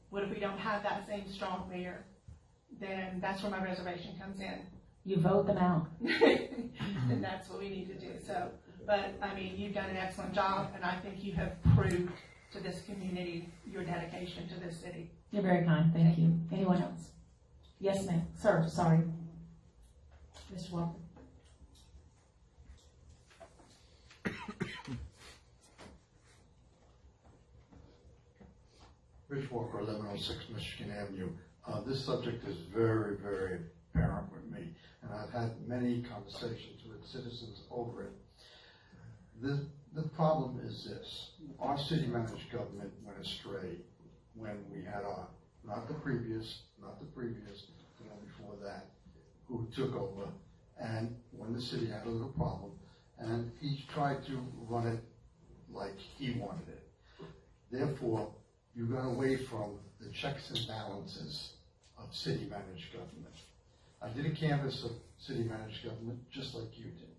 [SPEAKER 23] what if we don't have that same strong mayor? Then that's where my reservation comes in.
[SPEAKER 1] You vote them out.
[SPEAKER 23] And that's what we need to do. So, but you've done an excellent job, and I think you have proved to this community your dedication to this city.
[SPEAKER 1] You're very kind. Thank you. Anyone else? Yes, ma'am. Sir, sorry. Mr. Walker.
[SPEAKER 13] Rich Walker, 1106 Michigan Avenue. This subject is very, very apparent with me, and I've had many conversations with citizens over it. The problem is this: our city managed government went astray when we had not the previous, the one before that, who took over, and when the city had a little problem, and he tried to run it like he wanted it. Therefore, you got away from the checks and balances of city managed government. I did a canvass of city managed government just like you did.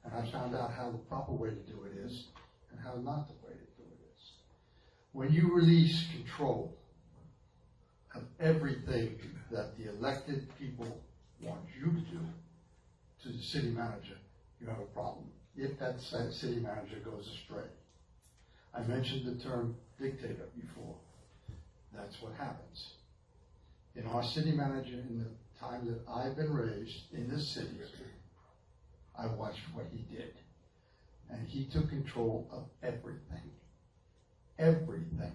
[SPEAKER 13] And I found out how the proper way to do it is and how not the way to do it is. When you release control of everything that the elected people want you to do to the city manager, you have a problem if that city manager goes astray. I mentioned the term dictator before. That's what happens. In our city manager, in the time that I've been raised in this city, I watched what he did. And he took control of everything. Everything.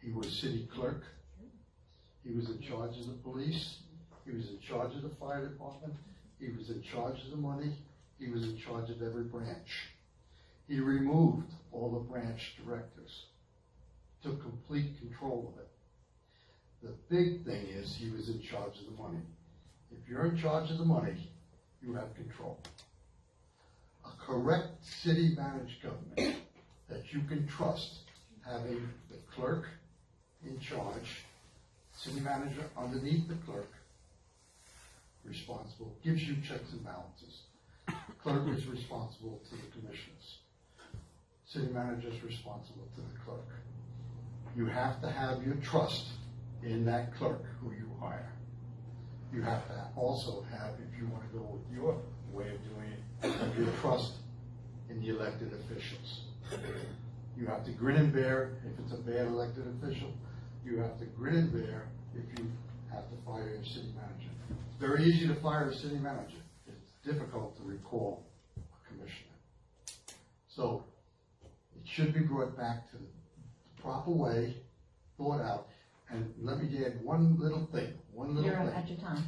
[SPEAKER 13] He was city clerk. He was in charge of the police. He was in charge of the fire department. He was in charge of the money. He was in charge of every branch. He removed all the branch directors, took complete control of it. The big thing is he was in charge of the money. If you're in charge of the money, you have control. A correct city-managed government that you can trust, having the clerk in charge, city manager underneath the clerk, responsible, gives you checks and balances. Clerk is responsible to the commissioners. City manager is responsible to the clerk. You have to have your trust in that clerk who you hire. You have to also have, if you want to go with your way of doing it, have your trust in the elected officials. You have to grin and bear if it's a bad elected official. You have to grin and bear if you have to fire your city manager. It's very easy to fire a city manager. It's difficult to recall a commissioner. So it should be brought back to the proper way, thought out. And let me add one little thing,
[SPEAKER 1] You're at your time.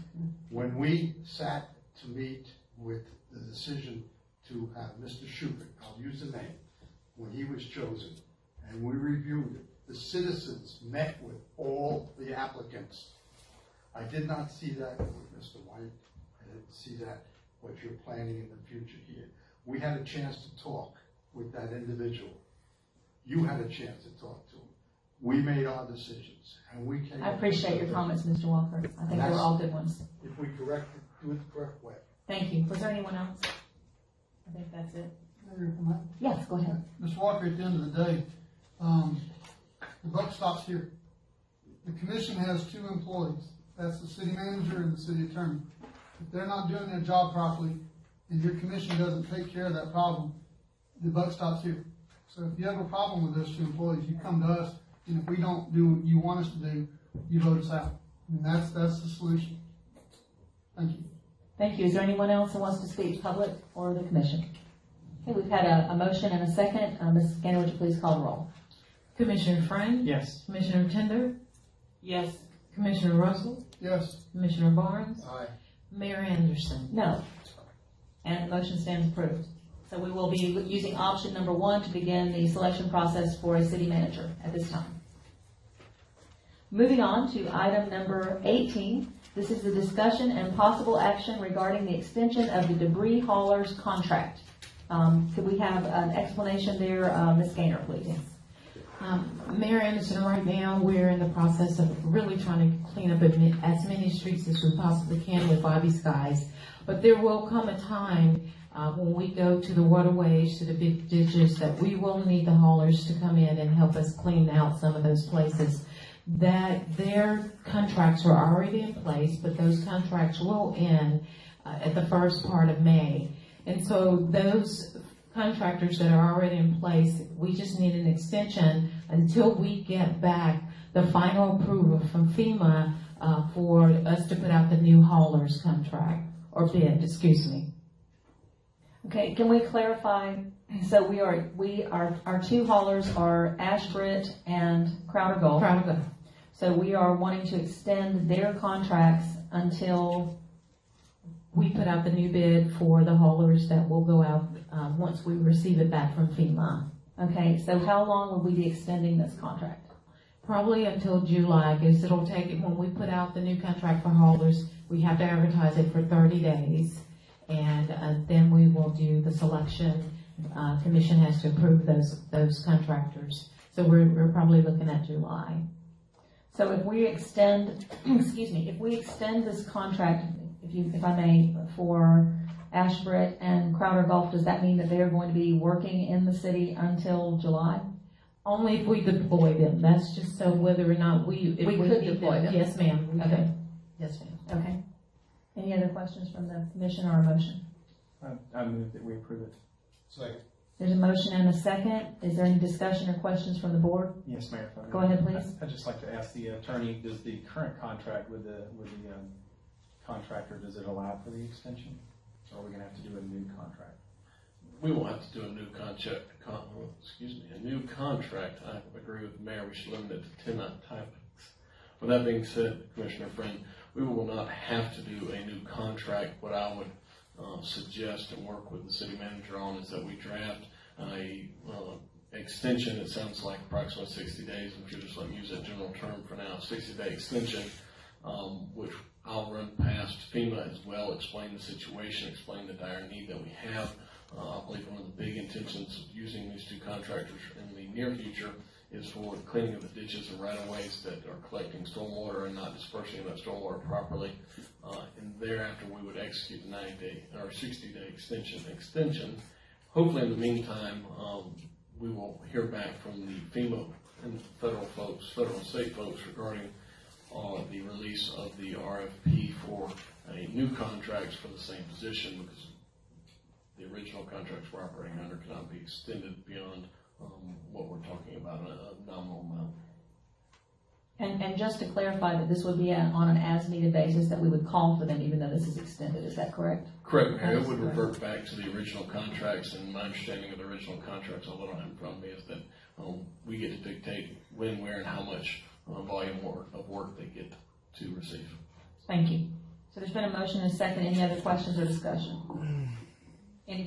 [SPEAKER 13] When we sat to meet with the decision to have Mr. Schubert, I'll use the name, when he was chosen, and we reviewed it, the citizens met with all the applicants. I did not see that with Mr. White. I didn't see that, what you're planning in the future here. We had a chance to talk with that individual. You had a chance to talk to him. We made our decisions, and we came.
[SPEAKER 1] I appreciate your comments, Mr. Walker. I think they were all good ones.
[SPEAKER 13] If we correct it, do it the correct way.
[SPEAKER 1] Thank you. Was there anyone else? I think that's it. Yes, go ahead.
[SPEAKER 2] Ms. Walker, at the end of the day, the buck stops here. The commission has two employees. That's the city manager and the city attorney. If they're not doing their job properly, and your commission doesn't take care of that problem, the buck stops here. So if you have a problem with those two employees, you come to us, and if we don't do what you want us to do, you vote us out. And that's the solution. Thank you.
[SPEAKER 1] Thank you. Is there anyone else who wants to speak, public or the commission? Okay, we've had a motion and a second. Ms. Gainer, would you please call the roll?
[SPEAKER 3] Commissioner Friend?
[SPEAKER 5] Yes.
[SPEAKER 3] Commissioner Tender?
[SPEAKER 4] Yes.
[SPEAKER 3] Commissioner Russell?
[SPEAKER 2] Yes.
[SPEAKER 3] Commissioner Barnes?
[SPEAKER 13] Aye.
[SPEAKER 3] Mayor Anderson?
[SPEAKER 1] No. And the motion stands approved. So we will be using option number 1 to begin the selection process for a city manager at this time. Moving on to item number 18. This is the discussion and possible action regarding the extension of the debris haulers contract. Could we have an explanation there, Ms. Gainer, please?
[SPEAKER 3] Mayor Anderson, right now, we're in the process of really trying to clean up as many streets as we possibly can with Bobby Skies. But there will come a time when we go to the waterways, to the big ditches, that we will need the haulers to come in and help us clean out some of those places. That their contracts are already in place, but those contracts will end at the first part of May. And so those contractors that are already in place, we just need an extension until we get back the final approval from FEMA for us to put out the new haulers contract, or bid, excuse me.
[SPEAKER 1] Okay, can we clarify? So our two haulers are Ashbrit and Crowder Gulf.
[SPEAKER 3] Crowder Gulf.
[SPEAKER 1] So we are wanting to extend their contracts until
[SPEAKER 3] we put out the new bid for the haulers that will go out once we receive it back from FEMA.
[SPEAKER 1] Okay, so how long will we be extending this contract?
[SPEAKER 3] Probably until July, because it'll take it, when we put out the new contract for haulers, we have to advertise it for 30 days. And then we will do the selection. Commission has to approve those contractors. So we're probably looking at July.
[SPEAKER 1] So if we extend, if we extend this contract, if I may, for Ashbrit and Crowder Gulf, does that mean that they're going to be working in the city until July?
[SPEAKER 3] Only if we deploy them. That's just so whether or not we
[SPEAKER 1] could deploy them.
[SPEAKER 3] Yes, ma'am.
[SPEAKER 1] Okay.
[SPEAKER 3] Yes, ma'am.
[SPEAKER 1] Okay. Any other questions from the commission or a motion?
[SPEAKER 5] I move that we approve it.
[SPEAKER 13] Second.
[SPEAKER 1] There's a motion and a second. Is there any discussion or questions from the board?
[SPEAKER 5] Yes, Mayor.
[SPEAKER 1] Go ahead, please.
[SPEAKER 5] I'd just like to ask the attorney, does the current contract with the contractor, does it allow for the extension? Or are we going to have to do a new contract?
[SPEAKER 6] We won't have to do a new a new contract. I agree with the mayor, we should limit it to 10 topics. With that being said, Commissioner Friend, we will not have to do a new contract. What I would suggest and work with the city manager on is that we draft a extension, it sounds like approximately 60 days, if you just let me use that general term for now, 60-day extension, which I'll run past FEMA as well, explain the situation, explain the dire need that we have. I believe one of the big intentions of using these two contractors in the near future is for the cleaning of the ditches and right-of-ways that are collecting stormwater and not dispersing that stormwater properly. And thereafter, we would execute the 90-day or 60-day extension. Hopefully, in the meantime, we will hear back from the FEMA and federal and state folks regarding the release of the RFP for a new contracts for the same position, because the original contracts we're operating under cannot be extended beyond what we're talking about, a nominal amount.
[SPEAKER 1] And just to clarify that this would be on an as-needed basis, that we would call for them even though this is extended, is that correct?
[SPEAKER 6] Correct, Mayor. It would revert back to the original contracts, and my understanding of the original contracts, although I don't have it in front of me, is that we get to dictate when, where, and how much volume of work they get to receive.
[SPEAKER 1] Thank you. So there's been a motion and a second. Any other questions or discussion?